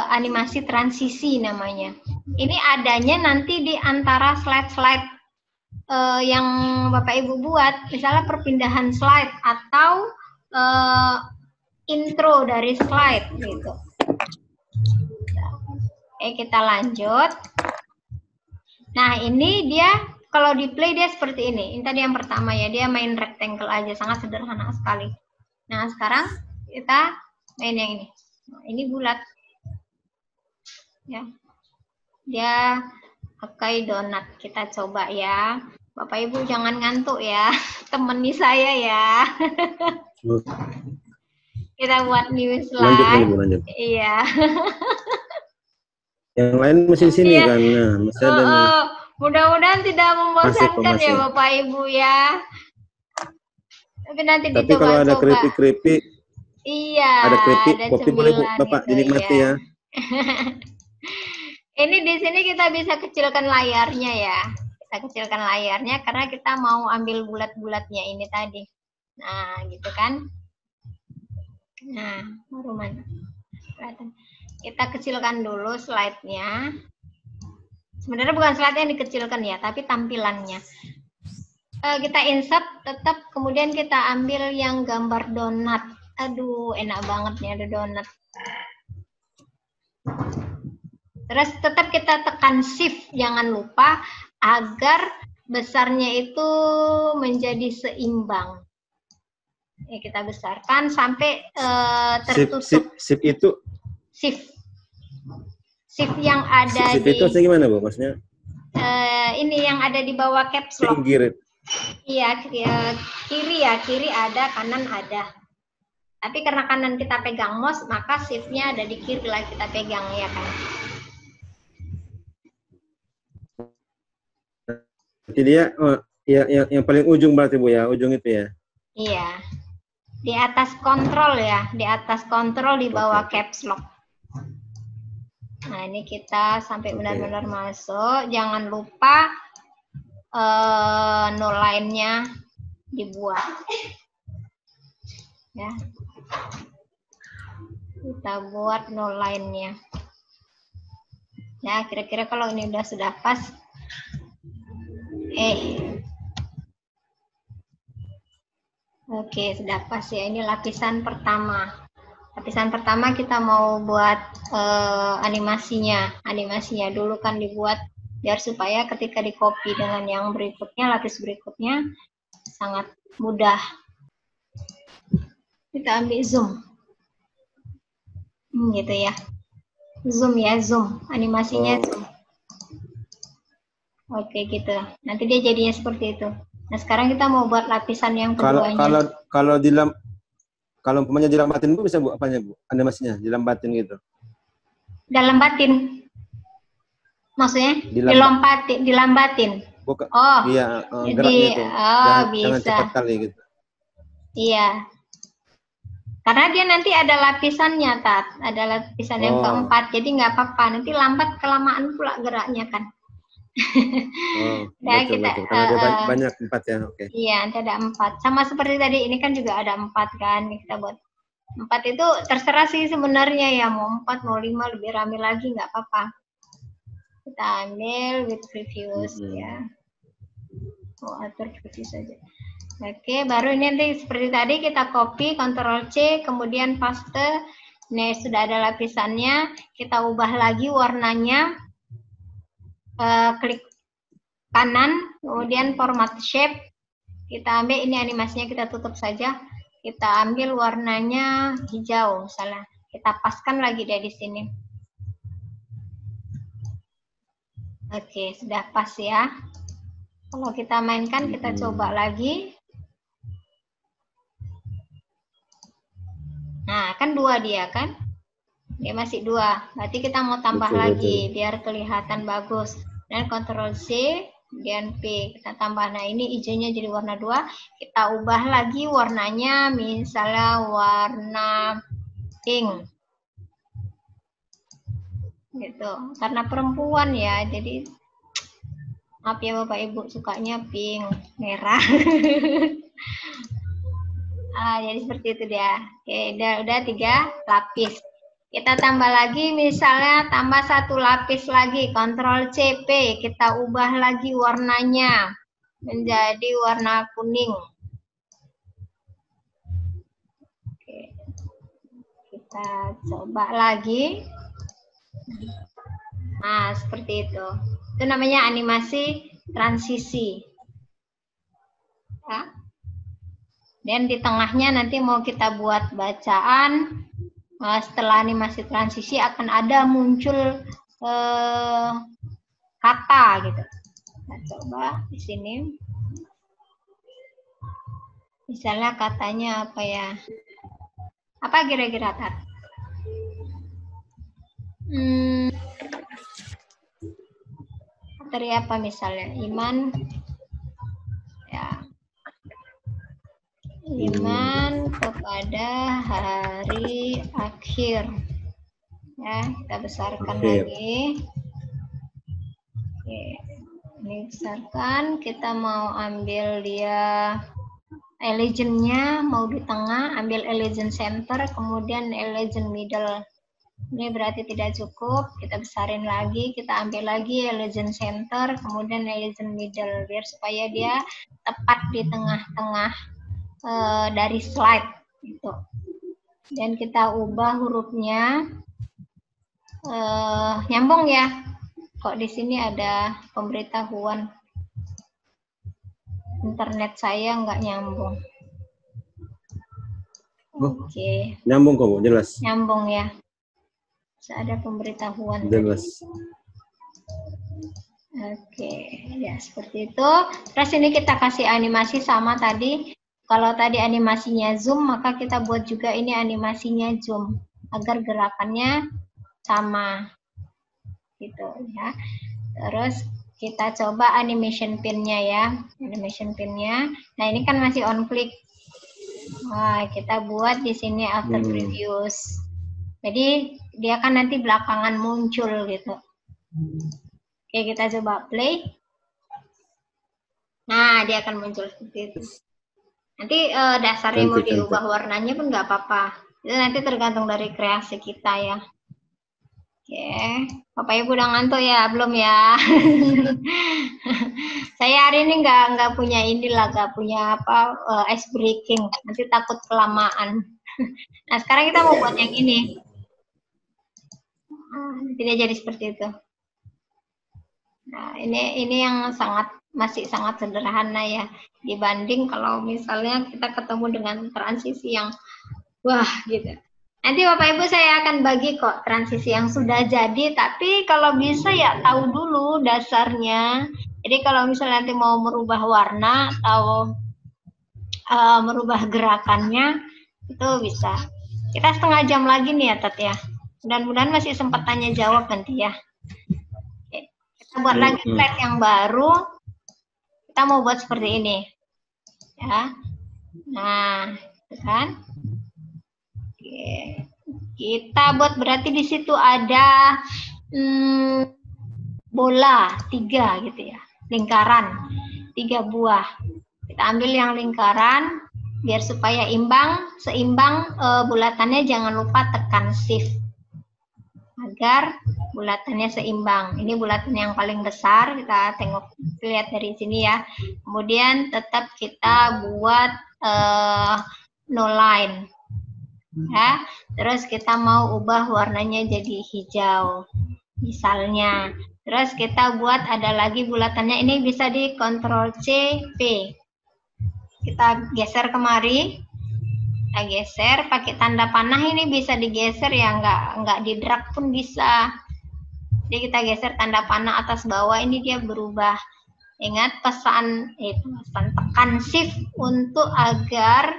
animasi transisi namanya. Ini adanya nanti di antara slide-slide. yang Bapak Ibu buat, misalnya perpindahan slide atau intro dari slide gitu. Oke, kita lanjut. Nah, ini dia kalau di play dia seperti ini. Ini tadi yang pertama ya, dia main rectangle aja, sangat sederhana sekali. Nah, sekarang kita main yang ini. Nah, ini bulat. Ya. Dia pakai donat. Kita coba ya. Bapak Ibu jangan ngantuk ya. Temani saya ya. Kita buat new slide. Lanjut. Iya. Yang lain masih di sini iya. kan. Nah, masih ada nih. Mudah-mudahan tidak membosankan ya Bapak Ibu ya. Tapi nanti tapi dicoba. Kalau ada keripik-keripik. Iya. Ada keripik, kopi boleh Bapak gitu, dinikmati ya. Ini di sini kita bisa kecilkan layarnya ya. Kita kecilkan layarnya karena kita mau ambil bulat-bulatnya ini tadi. Nah, gitu kan. Nah, baru mana? Kita kecilkan dulu slide-nya. Sebenarnya bukan slide-nya yang dikecilkan ya, tapi tampilannya. Kita insert tetap, kemudian kita ambil yang gambar donat. Aduh, enak banget nih ada donat. Terus tetap kita tekan shift, jangan lupa agar besarnya itu menjadi seimbang. Ya, kita besarkan sampai tertutup. Shift itu? Shift yang ada shift itu gimana Bu maksudnya? Ini yang ada di bawah caps lock. Pinggir. Iya, kiri ada, kanan ada. Tapi karena kanan kita pegang mouse, maka shift-nya ada di kiri lah kita pegang ya kan. Jadi dia yang paling ujung berarti Bu ya, ujung itu ya. Iya. Di atas kontrol ya, di atas kontrol di bawah caps lock. Nah, ini kita sampai benar-benar masuk. Jangan lupa no line-nya dibuat. Ya. Kita buat no line-nya. Ya, kira-kira kalau ini sudah pas. Oke, sudah pas ya. Ini lapisan pertama. Lapisan pertama kita mau buat animasinya. Animasinya dulu kan dibuat biar supaya ketika di copy dengan yang berikutnya, lapis berikutnya sangat mudah. Kita ambil zoom. Gitu ya. Zoom ya, zoom. Animasinya zoom. Oke, gitu. Nanti dia jadinya seperti itu. Nah, sekarang kita mau buat lapisan yang keduanya. Kalau umpamanya dilambatin Bu bisa Bu apanya Bu? Animasinya dilambatin gitu. Dalam batin. Maksudnya dilambatin. Bukan. Oh. Iya, jadi itu. Bisa. Jangan cepat kali gitu. Iya. Karena dia nanti ada lapisannya, Tat. Ada lapisan yang keempat. Jadi nggak apa-apa. Nanti lambat kelamaan pula geraknya kan. Nah, betul. Karena dia banyak 4 ya, oke. Iya, nanti ada 4. Sama seperti tadi, ini kan juga ada 4 kan. Kita buat 4 itu terserah sih sebenarnya ya. Mau 4, mau 5, lebih rame lagi nggak apa-apa. Kita ambil with previews ya. Atur preview saja. Oke, baru ini nanti seperti tadi kita copy, Ctrl C, kemudian paste. Ini sudah ada lapisannya. Kita ubah lagi warnanya. Klik kanan, kemudian format shape, kita ambil ini animasinya, kita tutup saja, kita ambil warnanya hijau misalnya, kita paskan lagi deh di sini. Oke, sudah pas ya. Kalau kita mainkan, kita coba lagi. Nah, kan 2 dia kan? Dia masih 2, berarti kita mau tambah lagi biar kelihatan bagus. Dan Ctrl C, kemudian P, kita tambah. Nah, ini hijaunya jadi warna 2. Kita ubah lagi warnanya, misalnya warna pink. Gitu. Karena perempuan ya, jadi maaf ya Bapak Ibu, sukanya pink, merah. Jadi seperti itu dia. Oke, udah 3 lapis. Kita tambah lagi, misalnya tambah 1 lapis lagi, Ctrl C, P, kita ubah lagi warnanya. menjadi warna kuning. Oke. Kita coba lagi. Nah, seperti itu. Itu namanya animasi transisi. Ya. Dan di tengahnya nanti mau kita buat bacaan. Setelah animasi transisi akan ada muncul kata gitu. Nah, coba di sini. Misalnya katanya apa ya? Apa kira-kira, Tat? Materi apa misalnya? Iman. Ya. Iman kepada hari akhir. Ya, kita besarkan lagi. Oke. Ini besarkan. Kita mau ambil dia legend-nya, mau di tengah, ambil legend center, kemudian legend middle. Ini berarti tidak cukup, kita besarin lagi, kita ambil lagi legend center, kemudian legend middle, biar supaya dia tepat di tengah-tengah dari slide gitu. Dan kita ubah hurufnya, nyambung ya. Kok di sini ada pemberitahuan internet saya nggak nyambung. Oke. Nyambung kok, Bu, jelas. Nyambung ya. Ada pemberitahuan. Jelas. Oke, ya seperti itu. Terus ini kita kasih animasi sama tadi. Kalau tadi animasinya zoom, maka kita buat juga ini animasinya zoom agar gerakannya sama, gitu ya. Terus kita coba animation pin-nya ya, animation pin-nya. Nah ini kan masih on click. Nah kita buat di sini after previews. Jadi dia kan nanti belakangan muncul gitu. Oke, kita coba play. Nah, dia akan muncul seperti itu. Nanti dasarnya mau diubah warnanya pun nggak apa-apa. Itu nanti tergantung dari kreasi kita ya. Oke, Bapak Ibu udah ngantuk ya? Belum ya? Saya hari ini nggak punya inilah, nggak punya apa ice breaking. Nanti takut kelamaan. Nah, sekarang kita mau buat yang ini. Tidak jadi seperti itu. Nah, ini yang masih sangat sederhana ya, dibanding kalau misalnya kita ketemu dengan transisi yang wah gitu. Nanti Bapak Ibu saya akan bagi kok transisi yang sudah jadi, tapi kalau bisa ya tahu dulu dasarnya. Jadi kalau misalnya nanti mau merubah warna atau merubah gerakannya, itu bisa. Kita setengah jam lagi nih ya, Tat ya. Mudah-mudahan masih sempat tanya jawab nanti ya. Oke. Kita buat lagi slide yang baru. Kita mau buat seperti ini. Ya. Nah, itu kan. Oke. Kita buat berarti di situ ada bola 3 gitu ya. Lingkaran 3 buah. Kita ambil yang lingkaran biar supaya seimbang bulatannya, jangan lupa tekan shift agar bulatannya seimbang. Ini bulatan yang paling besar, kita lihat dari sini ya. Kemudian tetap kita buat no line ya. Terus kita mau ubah warnanya jadi hijau misalnya. Terus kita buat ada lagi bulatannya, ini bisa di Ctrl C V. Kita geser kemari. Kita geser pakai tanda panah, ini bisa digeser ya, nggak di drag pun bisa. Jadi kita geser tanda panah atas bawah, ini dia berubah. Ingat pesan tekan shift untuk agar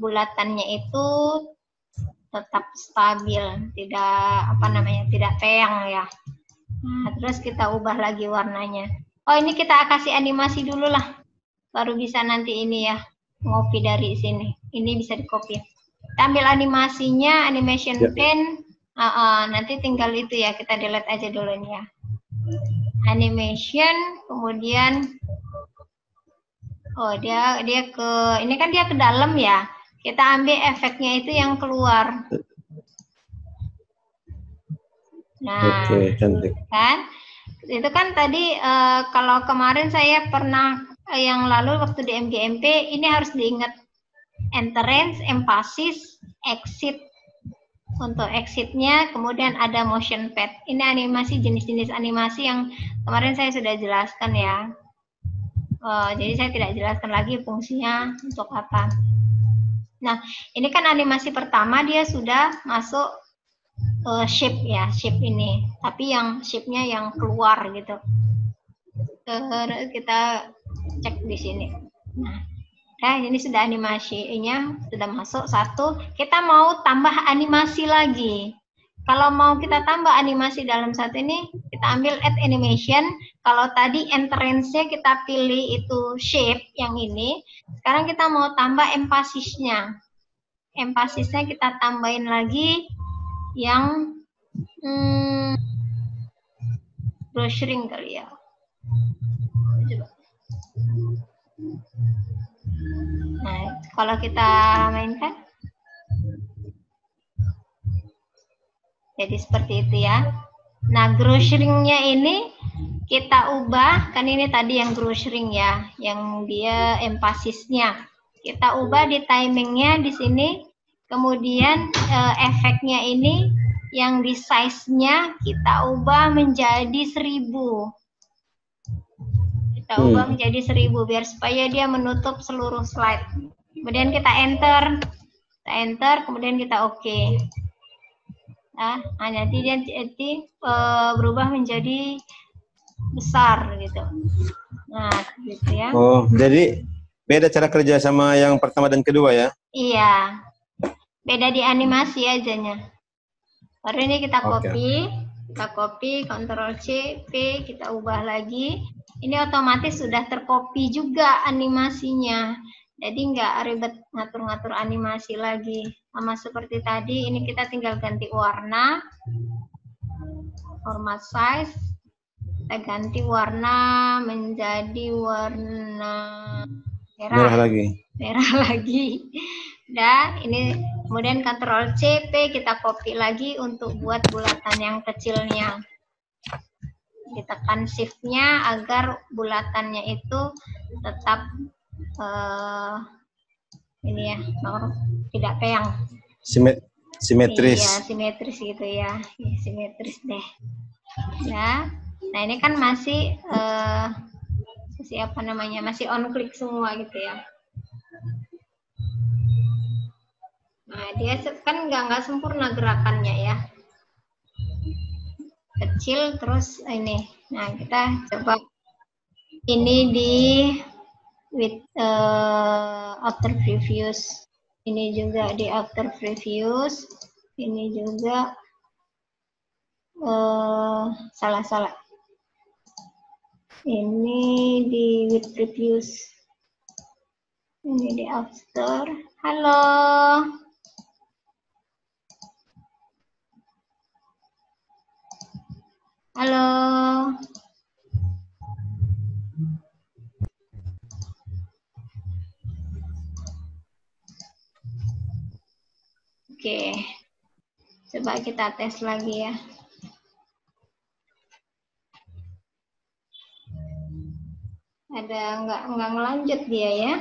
bulatannya itu tetap stabil, tidak peyang ya. Nah, terus kita ubah lagi warnanya. Oh, ini kita kasih animasi dulu lah, baru bisa nanti ini ya ngopi dari sini. Ini bisa di copy. Kita ambil animasinya, animation pin. Nanti tinggal itu ya, kita delete aja dulu ini ya. Animation, kemudian dia ke ini kan dia ke dalam ya. Kita ambil efeknya itu yang keluar. Nah, cantik. Kan? Itu kan tadi kalau kemarin saya pernah yang lalu waktu di MGMP ini harus diingat entrance, emphasis, exit. Untuk exitnya kemudian ada motion pad. Ini animasi, jenis-jenis animasi yang kemarin saya sudah jelaskan ya. Jadi saya tidak jelaskan lagi fungsinya untuk apa. Nah, ini kan animasi pertama dia sudah masuk shape ya, shape ini. Tapi yang shape-nya yang keluar gitu. Kita cek di sini. Nah, ini sudah animasinya sudah masuk satu. Kita mau tambah animasi lagi. Kalau mau kita tambah animasi dalam satu ini, kita ambil add animation. Kalau tadi entrance-nya kita pilih itu shape yang ini, sekarang kita mau tambah emphasis-nya. Emphasis-nya kita tambahin lagi yang browsing kali ya. Coba. Nah, kalau kita mainkan, jadi seperti itu ya. Nah, grocery-nya ini kita ubah, kan ini tadi yang grocery ya, yang dia emphasis-nya. Kita ubah di timing-nya di sini, kemudian efeknya ini yang di size-nya kita ubah menjadi 1000. Kita ubah menjadi 1000 biar supaya dia menutup seluruh slide. Kemudian kita enter, kemudian kita oke. Nah, nanti dia berubah menjadi besar gitu. Nah, gitu ya. Oh, jadi beda cara kerja sama yang pertama dan kedua ya? Iya, beda di animasi ajanya. Baru ini kita copy, Ctrl C, P, kita ubah lagi. Ini otomatis sudah tercopy juga animasinya. Jadi nggak ribet ngatur-ngatur animasi lagi. Sama seperti tadi, ini kita tinggal ganti warna. Format size. Kita ganti warna menjadi warna merah lagi. Merah lagi. Dan ini kemudian Ctrl C, P, kita copy lagi untuk buat bulatan yang kecilnya. Ditekan shift-nya agar bulatannya itu tetap ini ya, tidak peyang. Simetris. Iya, simetris gitu ya. Simetris deh. Ya. Nah, ini kan masih apa namanya? Masih on click semua gitu ya. Nah, dia kan nggak sempurna gerakannya ya. Kecil terus ini. Nah, kita coba ini di with after previews. Ini juga di after previews. Ini juga salah. Ini di with previews. Ini di after. Halo. Halo. Oke. Coba kita tes lagi ya. Ada nggak ngelanjut dia ya?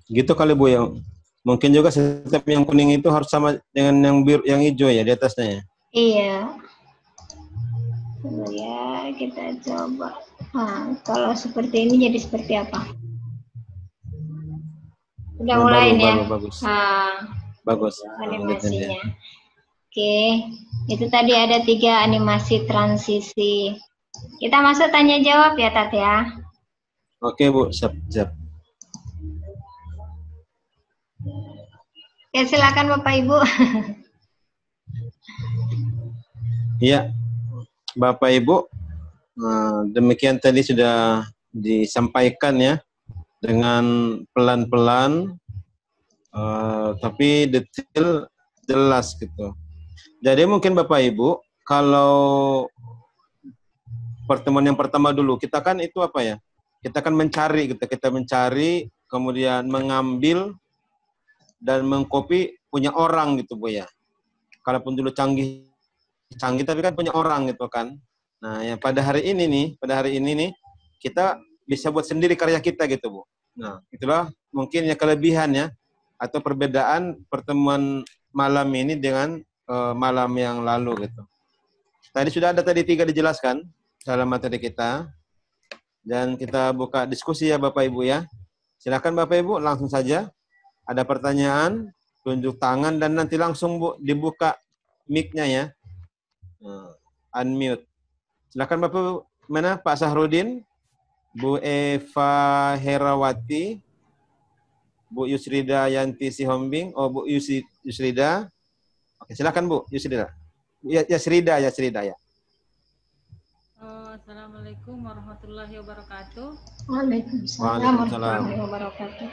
Gitu kali Bu ya. Mungkin juga setiap yang kuning itu harus sama dengan yang biru, yang hijau ya di atasnya ya. Iya. Coba ya kita coba. Nah, kalau seperti ini jadi seperti apa? Udah nah, mulai ya. Bagus. Nah, bagus. Animasinya. Oke, itu tadi ada 3 animasi transisi. Kita masuk tanya jawab ya Tat ya. Oke Bu, siap. Oke, silakan Bapak Ibu. Iya, Bapak Ibu, demikian tadi sudah disampaikan ya, dengan pelan-pelan, tapi detail jelas gitu. Jadi mungkin Bapak Ibu, kalau pertemuan yang pertama dulu, kita kan itu apa ya? Kita kan mencari, kita mencari, kemudian mengambil dan mengcopy punya orang gitu Bu ya. Kalaupun dulu canggih tapi kan punya orang gitu kan. Nah, ya pada hari ini nih kita bisa buat sendiri karya kita gitu Bu. Nah, itulah mungkin ya kelebihannya atau perbedaan pertemuan malam ini dengan malam yang lalu gitu. Tadi sudah ada 3 dijelaskan dalam materi kita. Dan kita buka diskusi ya Bapak Ibu ya. Silakan Bapak Ibu langsung saja. Ada pertanyaan, tunjuk tangan dan nanti langsung Bu dibuka mic-nya ya. Unmute. Silakan Bapak Ibu. Mana Pak Sahrudin, Bu Eva Herawati, Bu Yusrida Yanti Sihombing, Bu Yusrida. Oke, silakan Bu Yusrida. Yasrida ya. Assalamualaikum warahmatullahi wabarakatuh. Waalaikumsalam warahmatullahi wabarakatuh.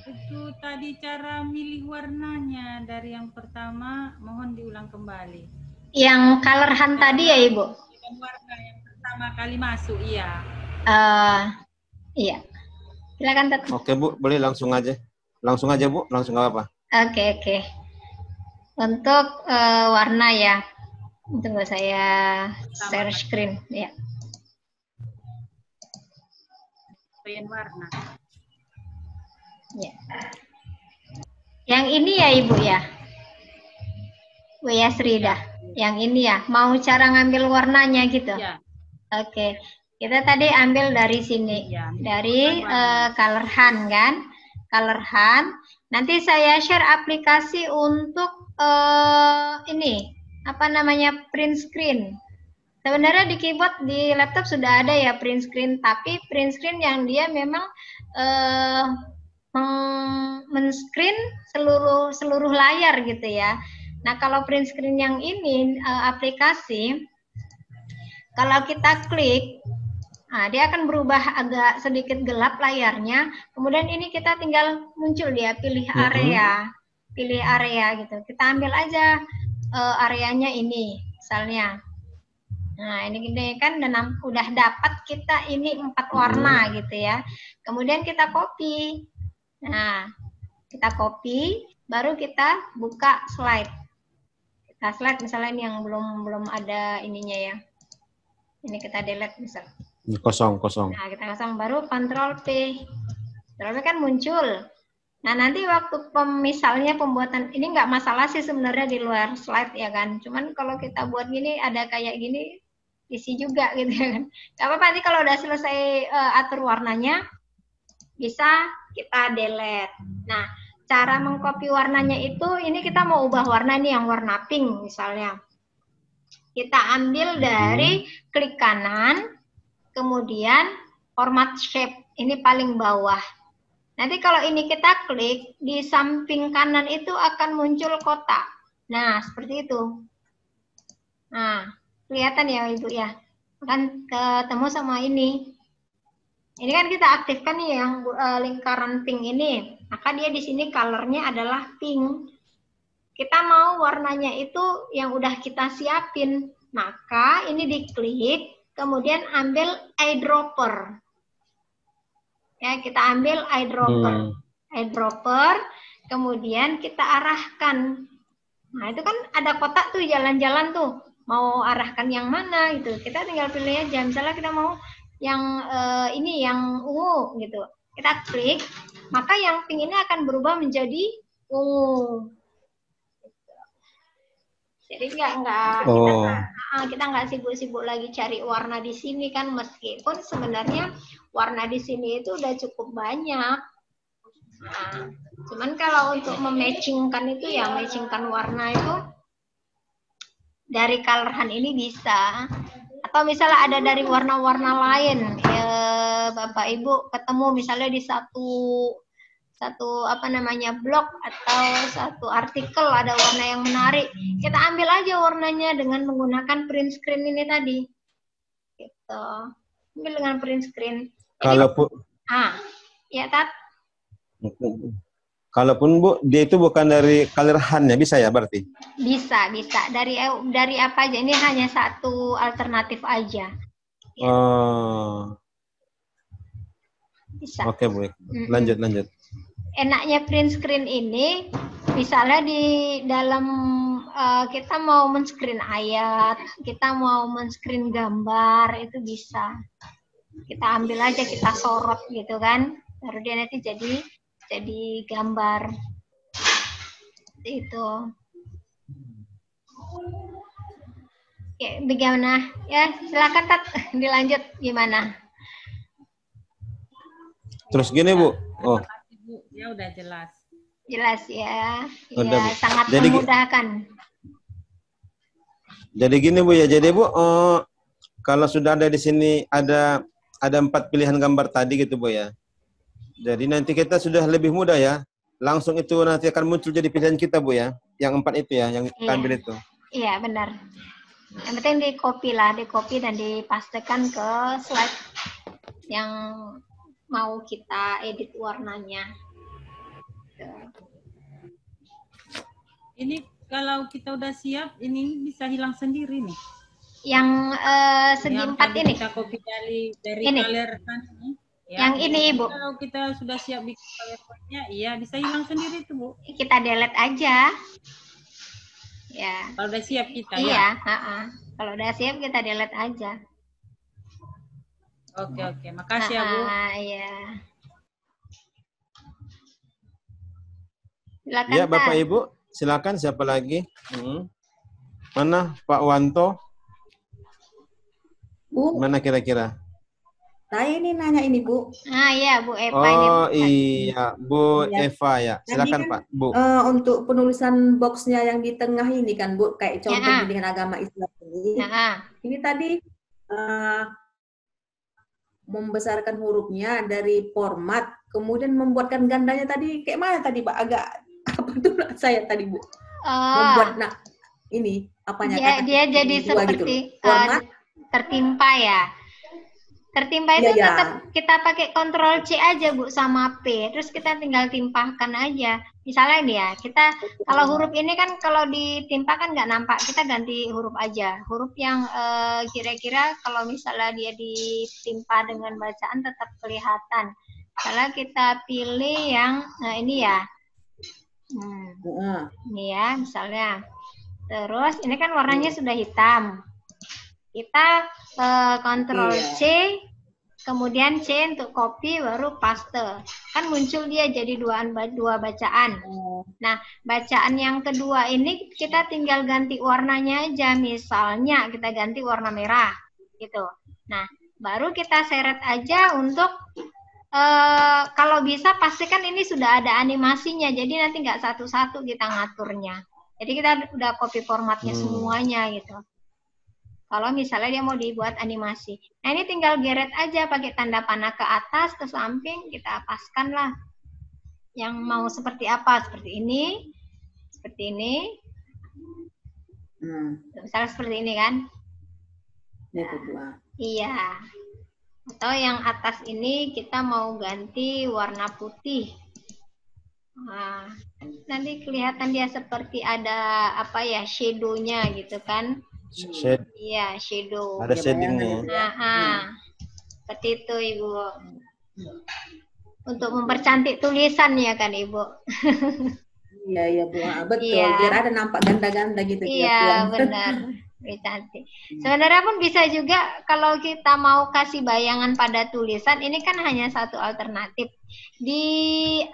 Itu tadi cara milih warnanya dari yang pertama, mohon diulang kembali. Yang color hunt tadi ya Ibu? Yang warna yang pertama kali masuk, iya. Iya. Silakan Tet. Oke Bu, boleh langsung aja. Langsung aja Bu, langsung nggak apa-apa. Oke. Untuk warna ya. Tunggu saya share screen ya. Warna. Ya. Yang ini ya Ibu ya. Bu Yasrida. Yang ini ya. Mau cara ngambil warnanya gitu. Ya. Oke. Kita tadi ambil dari sini. Ya, dari color hunt kan. Color hunt. Nanti saya share aplikasi untuk ini. Apa namanya, print screen. Sebenarnya di keyboard di laptop sudah ada ya print screen, tapi print screen yang dia memang men-screen seluruh layar gitu ya. Nah, kalau print screen yang ini aplikasi, kalau kita klik, nah, dia akan berubah agak sedikit gelap layarnya. Kemudian ini kita tinggal muncul dia pilih area gitu. Kita ambil aja areanya ini misalnya. Nah, ini kan udah dapat kita ini 4 warna gitu ya. Kemudian kita copy. Nah, kita copy, baru kita buka slide. Kita slide misalnya ini yang belum ada ininya ya. Ini kita delete misalnya. Kosong. Nah, kita kosong, baru Ctrl P. Ctrl P kan muncul. Nah, nanti waktu misalnya pembuatan, ini nggak masalah sih sebenarnya di luar slide ya kan. Cuman kalau kita buat gini, ada kayak gini, isi juga gitu ya kan. Nggak apa-apa, nanti kalau udah selesai atur warnanya, bisa kita delete. Nah, cara mengcopy warnanya itu, ini kita mau ubah warna nih, yang warna pink misalnya. Kita ambil dari klik kanan, kemudian format shape, ini paling bawah. Nanti kalau ini kita klik, di samping kanan itu akan muncul kotak. Nah, seperti itu. Nah, kelihatan ya Ibu ya. Akan ketemu sama ini. Ini kan kita aktifkan nih yang lingkaran pink ini. Maka dia di sini colornya adalah pink. Kita mau warnanya itu yang udah kita siapin. Maka ini diklik, kemudian ambil eyedropper. Ya, kita ambil eyedropper, kemudian kita arahkan. Nah, itu kan ada kotak tuh, jalan-jalan tuh. Mau arahkan yang mana gitu. Kita tinggal pilih aja. Misalnya kita mau yang ini, yang ungu gitu. Kita klik, maka yang pink ini akan berubah menjadi ungu. Jadi kita nggak sibuk-sibuk lagi cari warna di sini kan, meskipun sebenarnya warna di sini itu udah cukup banyak. Nah, cuman kalau untuk mematchingkan itu ya, matchingkan warna itu dari color hunt ini bisa. Atau misalnya ada dari warna-warna lain, Bapak Ibu ketemu misalnya di satu apa namanya blog atau satu artikel ada warna yang menarik, kita ambil aja warnanya dengan menggunakan print screen ini tadi. Gitu. Ambil dengan print screen. Kalaupun ya Tat. Kalaupun Bu, dia itu bukan dari color hunt ya, bisa ya berarti? Bisa. Dari apa aja, ini hanya satu alternatif aja. Ya. Bisa. Oke Bu, lanjut. enaknya print screen ini, misalnya di dalam kita mau men-screen ayat, kita mau men-screen gambar, itu bisa. Kita ambil aja, kita sorot gitu kan, baru dia nanti jadi gambar. Itu. Oke, bagaimana? Ya, silakan Tat, dilanjut gimana? Terus gini Bu. Oh. Ya udah jelas. Jelas ya. Udah, ya, Bu. Sangat Jadi, memudahkan. Jadi gini Bu ya. Jadi Bu, kalau sudah ada di sini ada 4 pilihan gambar tadi gitu Bu ya. Jadi nanti kita sudah lebih mudah ya. Langsung itu nanti akan muncul jadi pilihan kita Bu ya. Yang 4 itu ya, yang kita ambil itu. Iya, benar. Yang penting di-copy dan dipastekan ke slide yang mau kita edit warnanya. Ini kalau kita udah siap, ini bisa hilang sendiri nih. Yang segi 4 ini. Kita copy dari ini. color kan ini. Ya, yang ini Ibu. Kalau kita sudah siap bikin PowerPoint-nya, iya bisa hilang sendiri tuh Bu. Kita delete aja. Ya. Kalau udah siap kita ya. Kalau udah siap kita delete aja. Oke. Makasih ya Bu. Iya. Silakan, ya Bapak Ibu, silakan siapa lagi? Mana Pak Wanto? Bu. Mana kira-kira? Saya ini nanya ini Bu. Iya Bu Eva. Oh ini, iya Bu Eva ya. Silakan kan, Pak Bu. Untuk penulisan boxnya yang di tengah ini kan Bu, kayak contoh dengan agama Islam ini. Ini tadi membesarkan hurufnya dari format, kemudian membuatkan gandanya tadi kayak mana tadi Pak? Agak apa tuh saya tadi Bu? Membuat ini apanya? Dia jadi seperti gitu format tertimpa ya. Tertimpa itu tetap kita pakai Ctrl C aja Bu sama P, terus kita tinggal timpahkan aja. Misalnya ini ya, kita kalau huruf ini kan kalau ditimpa kan nggak nampak, kita ganti huruf aja. Huruf yang kira-kira kalau misalnya dia ditimpa dengan bacaan tetap kelihatan. Misalnya kita pilih yang ini ya, ini ya misalnya. Terus ini kan warnanya sudah hitam. Kita Ctrl C, kemudian C untuk copy, baru paste. Kan muncul dia jadi dua bacaan. Nah, bacaan yang kedua ini kita tinggal ganti warnanya aja. Misalnya kita ganti warna merah, gitu. Nah, baru kita seret aja untuk, kalau bisa pastikan ini sudah ada animasinya. Jadi nanti nggak satu-satu kita ngaturnya. Jadi kita udah copy formatnya semuanya gitu. Kalau misalnya dia mau dibuat animasi. Nah ini tinggal geret aja pakai tanda panah ke atas, ke samping, kita paskan lah. Yang mau seperti apa, seperti ini. Misalnya seperti ini kan. Iya. Atau yang atas ini kita mau ganti warna putih. Nah, nanti kelihatan dia seperti ada apa ya, shadow-nya gitu kan. Iya, shadow. Ada shadingnya. Seperti itu Ibu. Untuk mempercantik tulisan ya kan Ibu. Iya Bu, betul. Biar ada nampak ganda-ganda gitu. Iya benar, lebih cantik. Sebenarnya pun bisa juga kalau kita mau kasih bayangan pada tulisan, ini kan hanya satu alternatif. Di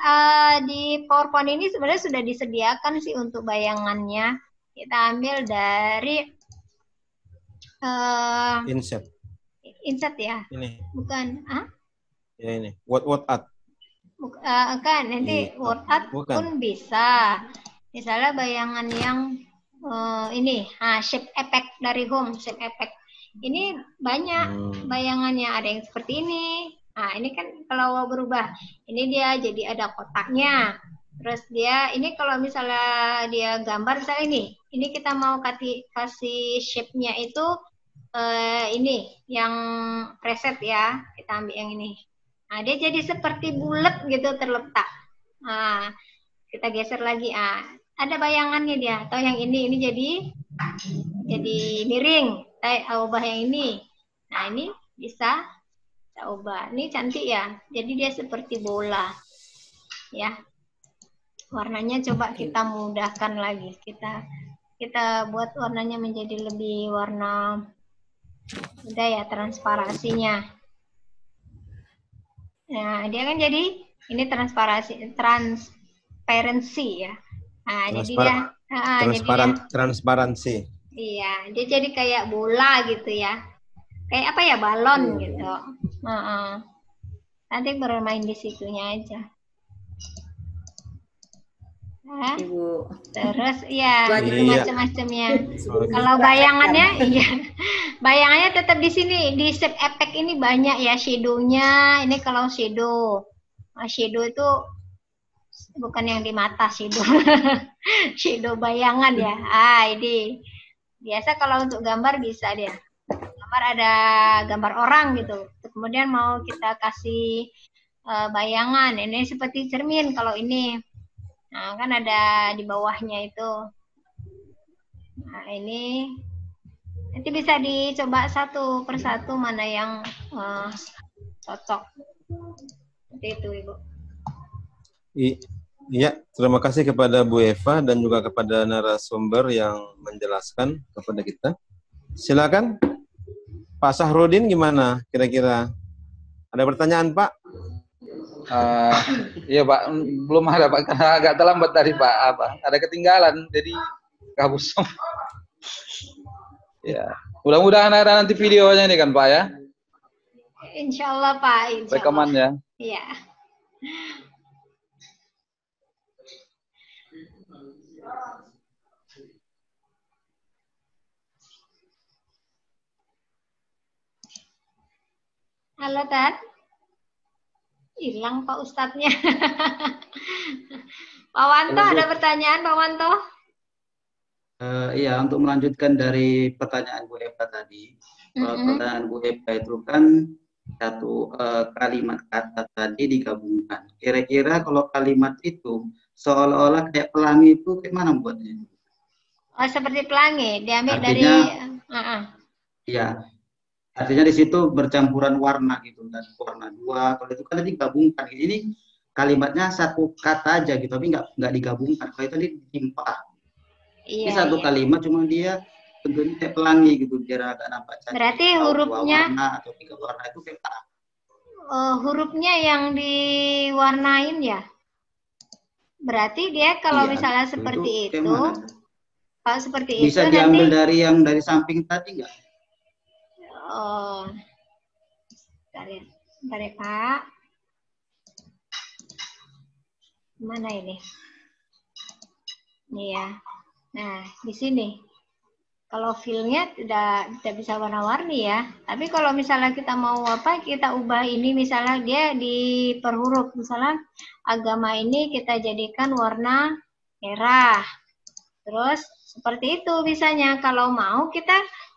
PowerPoint ini sebenarnya sudah disediakan sih untuk bayangannya. Kita ambil dari insert ya? Ini. Bukan, Ya ini, word art. Kan, nanti word art pun bisa. Misalnya bayangan yang ini, shape effect dari home, shape effect. Ini banyak bayangannya, ada yang seperti ini. Nah, ini kan kalau berubah, ini dia jadi ada kotaknya. Terus dia, ini kalau misalnya dia gambar, misalnya ini kita mau kasih shape-nya itu ini yang preset ya, kita ambil yang ini. Nah, dia jadi seperti bulat gitu terletak. Nah, kita geser lagi. Ada bayangannya dia. Atau yang ini jadi miring. Kita ubah yang ini. Nah, ini bisa kita ubah. Ini cantik ya. Jadi dia seperti bola. ya. Warnanya coba kita mudahkan lagi. Kita buat warnanya menjadi lebih warna udah ya, transparansinya. Nah, dia kan jadi ini transparansi ya. Nah, jadi dia transparansi. Iya, dia jadi kayak bola gitu ya. Kayak apa ya, balon gitu. Nanti bermain di situnya aja. Nah, terus ya macam-macamnya. Kalau bayangannya, bayangannya tetap di sini, di shape effect ini banyak ya shadow-nya. Ini kalau shadow, shadow itu bukan yang di mata shadow, shadow bayangan ya. Ini biasa kalau untuk gambar bisa dia. Gambar ada gambar orang gitu. Kemudian mau kita kasih bayangan. Ini seperti cermin kalau ini. Nah, kan ada di bawahnya itu. Nah, ini nanti bisa dicoba satu persatu mana yang cocok. Seperti itu, Ibu. Iya, terima kasih kepada Bu Eva dan juga kepada narasumber yang menjelaskan kepada kita. Silakan, Pak Sahrudin, gimana kira-kira? Ada pertanyaan, Pak? Iya Pak, belum ada Pak, karena agak terlambat tadi Pak. Ada ketinggalan, jadi kabus. Ya, mudah-mudahan ada nanti videonya nih kan Pak ya. Insya Allah Pak. Insya Allah. Rekamannya. Iya. Halo Tat. Hilang Pak Ustadznya. Pak Wanto, ada pertanyaan Pak Wanto? Iya, untuk melanjutkan dari pertanyaan Bu Eva tadi. Pertanyaan Bu Eva itu kan satu kalimat kata tadi digabungkan. Kira-kira kalau kalimat itu seolah-olah kayak pelangi itu gimana buatnya? Oh, seperti pelangi, diambil artinya, dari iya. Artinya di situ bercampuran warna gitu, dan warna dua. Kalau itu kan digabungkan. Ini kalimatnya satu kata aja gitu, tapi nggak digabungkan. Kalau itu ditimpa. Ini satu kalimat, cuma dia bentuknya kayak pelangi gitu, biar agak nampak cantik. Berarti hurufnya dua warna atau tiga warna itu kayak hurufnya yang diwarnain ya. Berarti dia kalau misalnya seperti itu, kalau seperti bisa itu diambil nanti, dari yang dari samping tadi nggak? Bentar ya Pak. Mana ini? Nih ya. Nah, di sini. Kalau feel-nya tidak bisa warna-warni ya. Tapi kalau misalnya kita mau kita ubah ini, misalnya dia di per huruf. Misalnya agama ini kita jadikan warna merah. Terus seperti itu bisanya. Kalau mau kita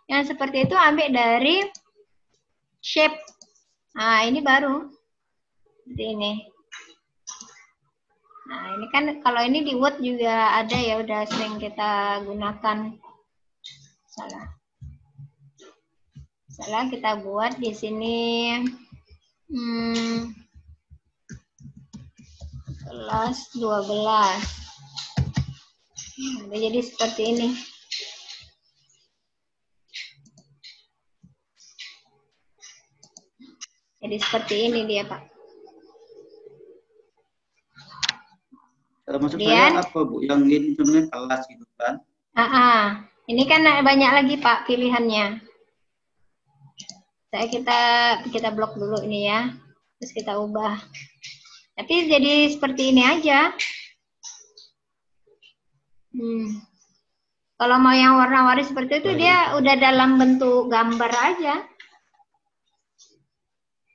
yang seperti itu ambil dari shape. Nah, ini baru. Seperti ini. Nah, ini kan kalau ini di Word juga ada ya, udah sering kita gunakan. Salah kita buat di sini kelas 12. Nah, jadi seperti ini. Jadi seperti ini dia, Pak. Maksud saya apa, Bu? Yang ini sebenarnya kelas gitu kan? Ini kan banyak lagi, Pak, pilihannya. Kita blok dulu ini ya. Terus kita ubah. Tapi jadi seperti ini aja. Kalau mau yang warna-warni seperti itu, dia udah dalam bentuk gambar aja.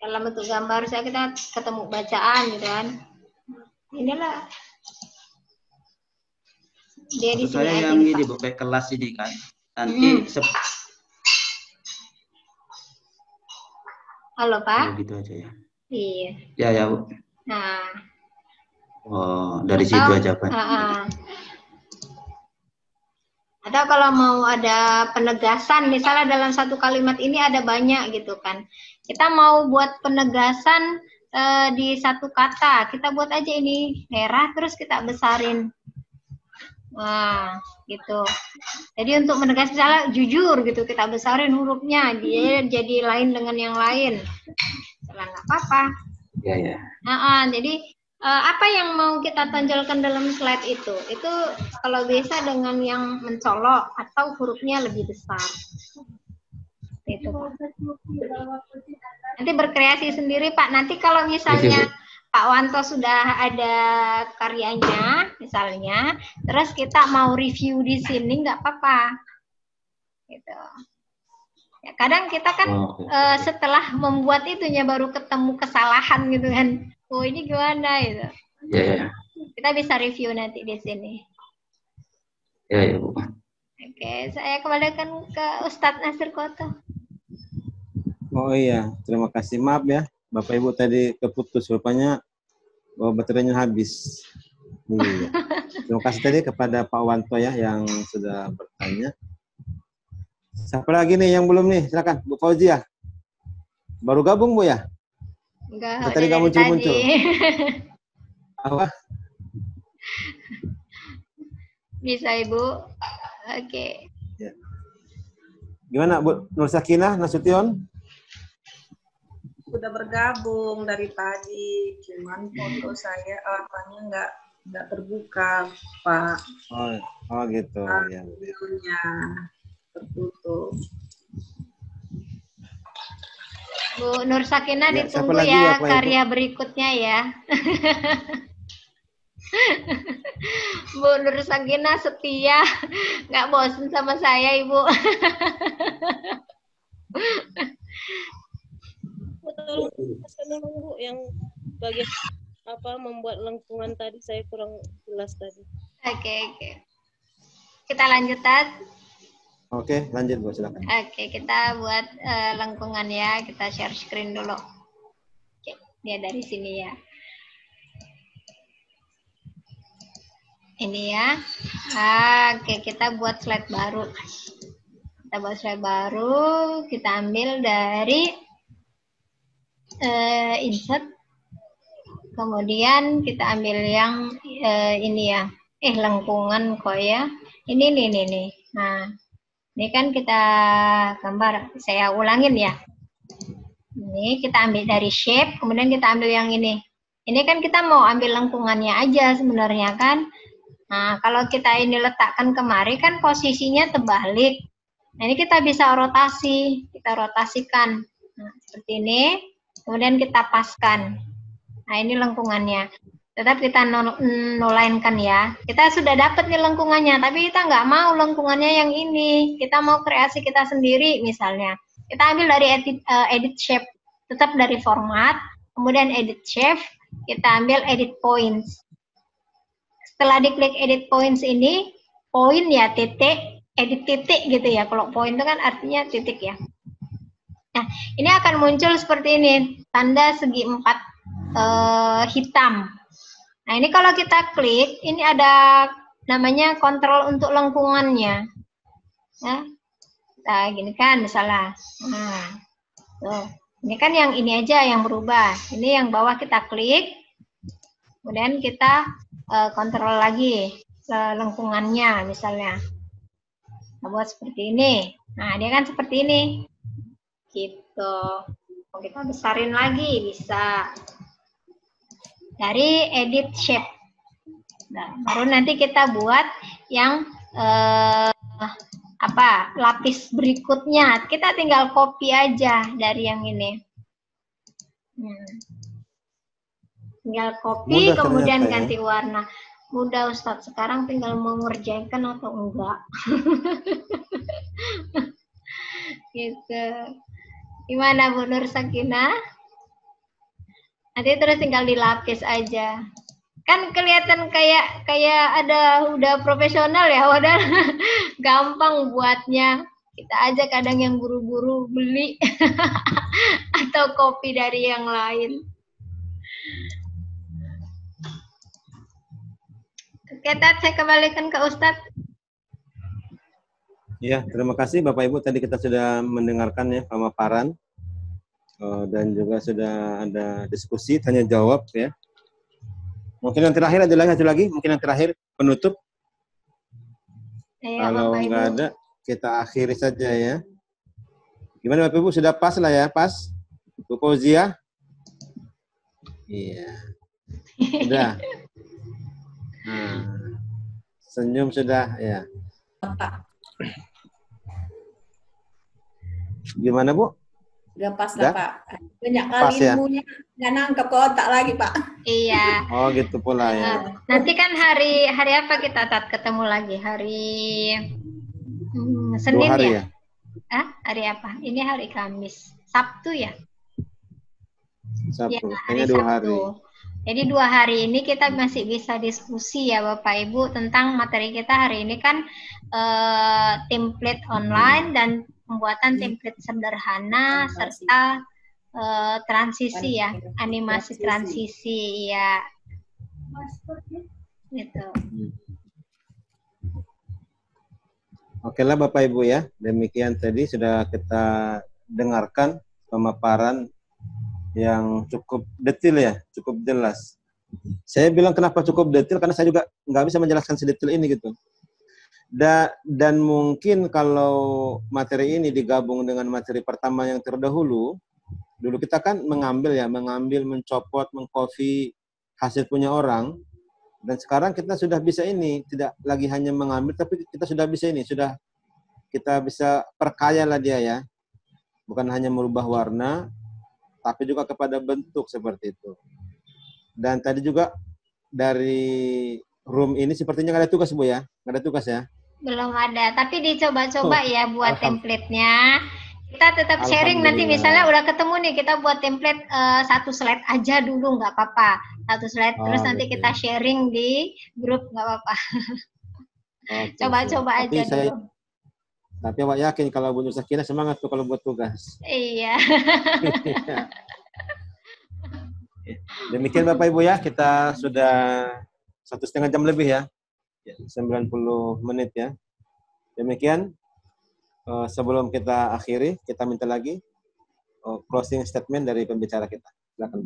Dalam bentuk gambar, kita ketemu bacaan gitu kan. Inilah. Dia di sini saya yang ini pakai kelas ini kan. Nanti halo Pak. Gitu aja ya. Iya. Ya Bu. Nah. Oh, dari situ aja Pak. Atau kalau mau ada penegasan, misalnya dalam satu kalimat ini ada banyak gitu kan. Kita mau buat penegasan di satu kata. Kita buat aja ini merah, terus kita besarin. Nah, gitu. Jadi untuk menegaskan salah, jujur gitu, kita besarin hurufnya, dia jadi lain dengan yang lain. Salah nggak apa-apa. Ya. Jadi apa yang mau kita tonjolkan dalam slide itu kalau bisa dengan yang mencolok atau hurufnya lebih besar. Itu Pak. Nanti berkreasi sendiri Pak. Nanti kalau misalnya Pak Wanto sudah ada karyanya, misalnya, terus kita mau review di sini, nggak apa-apa. Gitu. Ya, kadang kita kan setelah membuat itunya baru ketemu kesalahan gitu kan. Oh ini gimana gitu. Ya. Kita bisa review nanti di sini. Ya Bu. Oke, saya kembalikan ke Ustadz Nasir Koto. Oh iya, terima kasih. Maaf ya. Bapak Ibu tadi keputus, rupanya bahwa baterainya habis. Iya. Terima kasih tadi kepada Pak Wanto ya yang sudah bertanya. Siapa lagi nih yang belum nih? Silakan Bu Fauzia. Baru gabung Bu ya? Enggak, tadi nggak muncul-muncul. Apa? Bisa Ibu. Oke. Ya. Gimana Bu Nur Sakinah Nasution? Sudah bergabung dari tadi, cuman foto saya apanya nggak terbuka, Pak. Oh gitu. Ya. Videonya tertutup. Bu Nur Sakinah ditunggu ya karya berikutnya ya. Bu Nur Sakinah setia, nggak bosan sama saya Ibu. Bu, yang bagian apa membuat lengkungan tadi saya kurang jelas tadi. Oke. Kita lanjut Tat. Oke, lanjut Bu, silakan. Oke, kita buat lengkungan ya. Kita share screen dulu. Oke, dia dari sini ya. Ini ya. Oke, kita buat slide baru. Kita ambil dari insert, kemudian kita ambil yang ini ya, lengkungan kok ya, ini nih. Nah, ini kan kita gambar, saya ulangin ya. Ini kita ambil dari shape, kemudian kita ambil yang ini. Ini kan kita mau ambil lengkungannya aja sebenarnya kan. Nah, kalau kita ini letakkan kemari kan posisinya terbalik. Nah, ini kita bisa rotasi, kita rotasikan. Nah, seperti ini. Kemudian kita paskan. Nah, ini lengkungannya. Tetap kita nolainkan ya. Kita sudah dapat nih lengkungannya, tapi kita nggak mau lengkungannya yang ini. Kita mau kreasi kita sendiri misalnya. Kita ambil dari edit shape. Tetap dari format. Kemudian edit shape. Kita ambil edit points. Setelah diklik edit points ini, poin ya titik, edit titik gitu ya. Kalau poin itu kan artinya titik ya. Nah, ini akan muncul seperti ini, tanda segi 4 hitam. Nah, ini kalau kita klik, ini ada namanya kontrol untuk lengkungannya. Ya. Nah, gini kan misalnya. Nah, tuh. Ini kan yang ini aja yang berubah. Ini yang bawah kita klik, kemudian kita kontrol lagi lengkungannya misalnya. Kita buat seperti ini. Nah, dia kan seperti ini. Gitu. Mau kita besarin lagi bisa dari edit shape. Nah, baru nanti kita buat yang lapis berikutnya. Kita tinggal copy aja dari yang ini. Tinggal copy, kemudian ganti warna. Mudah Ustadz, sekarang tinggal mau ngerjakan atau enggak. Gitu. Gimana Bu Nur Sakinah? Nanti terus tinggal dilapis aja. Kan kelihatan kayak ada udah profesional ya, udah gampang buatnya. Kita aja kadang yang buru-buru beli atau copy dari yang lain. Oke, Tat, saya kembalikan ke Ustadz. Ya, terima kasih Bapak Ibu. Tadi kita sudah mendengarkan ya pemaparan Dan juga sudah ada diskusi, tanya jawab ya. Mungkin yang terakhir ada lagi, mungkin yang terakhir penutup. Kalau nggak ada, kita akhiri saja ya. Gimana Bapak Ibu, sudah pas lah ya, pas? Bu Fauzia? Iya. Sudah. Nah, senyum sudah ya. Gimana Bu? Udah pas lah Pak. Banyak kali ilmunya nggak nangkep ke otak lagi Pak. Iya. Oh gitu pula ya. Nanti kan hari apa kita ketemu lagi? Hari Senin hari ya? Hari apa? Ini hari Kamis. Sabtu ya? Sabtu. Ya, Hanya 2 hari. Jadi 2 hari ini kita masih bisa diskusi ya Bapak Ibu tentang materi kita hari ini kan template online dan pembuatan template sederhana serta transisi ya, animasi transisi ya. Gitu. Oke lah Bapak Ibu ya, demikian tadi sudah kita dengarkan pemaparan yang cukup detail ya, cukup jelas. Saya bilang kenapa cukup detail karena saya juga nggak bisa menjelaskan sedetail ini gitu. Dan mungkin kalau materi ini digabung dengan materi pertama yang terdahulu, dulu kita kan mengambil, mencopot, mengcopy hasil punya orang, dan sekarang kita sudah bisa ini, tidak lagi hanya mengambil, tapi kita sudah bisa ini, sudah kita bisa perkaya lah dia ya, bukan hanya merubah warna, tapi juga kepada bentuk seperti itu. Dan tadi juga dari room ini sepertinya nggak ada tugas Bu ya, nggak ada tugas ya? Belum ada, tapi dicoba-coba ya buat template-nya. Kita tetap sharing nanti misalnya udah ketemu nih, kita buat template 1 slide aja dulu, nggak apa-apa. 1 slide, terus nanti kita sharing di grup, nggak apa-apa. Coba-coba aja dulu. Tapi awak yakin kalau Bu Nur Sakinah semangat tuh kalau buat tugas. Iya. Demikian Bapak Ibu ya, kita sudah 1,5 jam lebih ya. 90 menit ya. Demikian, sebelum kita akhiri, kita minta lagi closing statement dari pembicara kita. Silakan.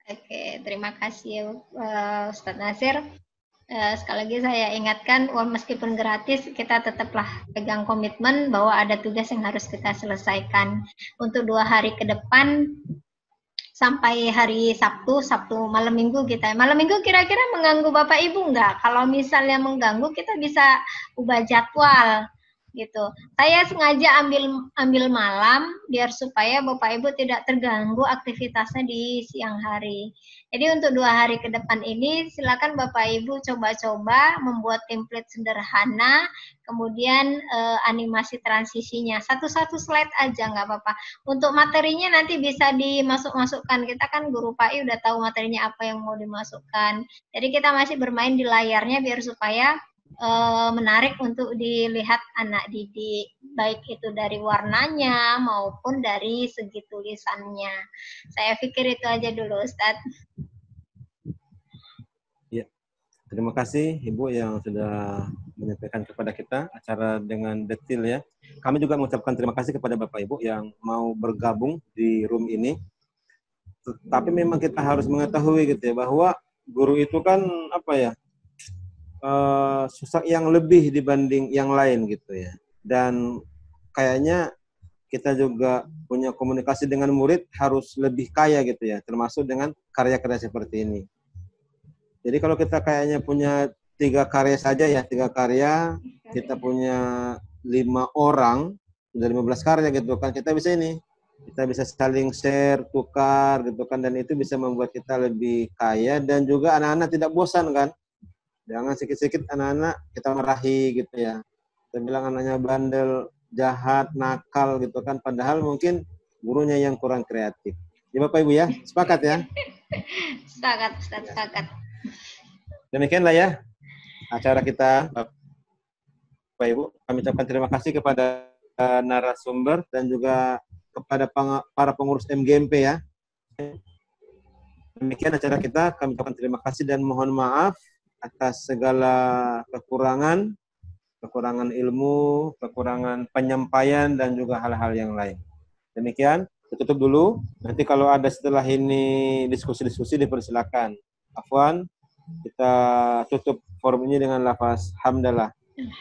Oke, terima kasih Ustadz Nasir. Sekali lagi saya ingatkan, meskipun gratis, kita tetaplah pegang komitmen bahwa ada tugas yang harus kita selesaikan. Untuk 2 hari ke depan, sampai hari Sabtu malam minggu kita. Malam minggu kira-kira mengganggu Bapak Ibu enggak? Kalau misalnya mengganggu, kita bisa ubah jadwal gitu. Saya sengaja ambil malam biar supaya Bapak Ibu tidak terganggu aktivitasnya di siang hari. Jadi untuk 2 hari ke depan ini silakan Bapak Ibu coba-coba membuat template sederhana, kemudian animasi transisinya. 1 slide aja nggak apa-apa. Untuk materinya nanti bisa dimasukkan. Kita kan guru PAI udah tahu materinya apa yang mau dimasukkan. Jadi kita masih bermain di layarnya biar supaya menarik untuk dilihat anak didik, baik itu dari warnanya maupun dari segi tulisannya. Saya pikir itu aja dulu, Ustadz. Ya, terima kasih Ibu yang sudah menyampaikan kepada kita acara dengan detail ya. Kami juga mengucapkan terima kasih kepada Bapak Ibu yang mau bergabung di room ini. Tapi memang kita harus mengetahui gitu ya, bahwa guru itu kan apa ya, susah yang lebih dibanding yang lain gitu ya. Dan kayaknya kita juga punya komunikasi dengan murid harus lebih kaya gitu ya, termasuk dengan karya-karya seperti ini. Jadi kalau kita kayaknya punya 3 karya saja ya, 3 karya, kita punya 5 orang, sudah 15 karya gitu kan, kita bisa ini, kita bisa saling share, tukar gitu kan, dan itu bisa membuat kita lebih kaya dan juga anak-anak tidak bosan kan. Jangan sedikit-sedikit anak-anak kita marahi gitu ya. Kita bilang anaknya bandel, jahat, nakal gitu kan. Padahal mungkin gurunya yang kurang kreatif. Ya Bapak Ibu ya, sepakat ya? Sepakat, Ustaz, sepakat. Demikianlah ya acara kita Bapak Ibu. Kami ucapkan terima kasih kepada narasumber dan juga kepada para pengurus MGMP ya. Demikian acara kita. Kami ucapkan terima kasih dan mohon maaf atas segala kekurangan ilmu, kekurangan penyampaian, dan juga hal-hal yang lain. Demikian, Tutup dulu. Nanti kalau ada setelah ini diskusi-diskusi dipersilakan. Afwan, kita tutup forum ini dengan lafaz hamdalah.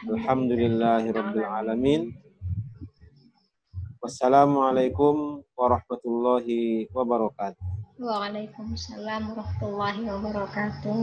Alhamdulillahirabbil alamin. Wassalamualaikum warahmatullahi wabarakatuh. Waalaikumsalam warahmatullahi wabarakatuh.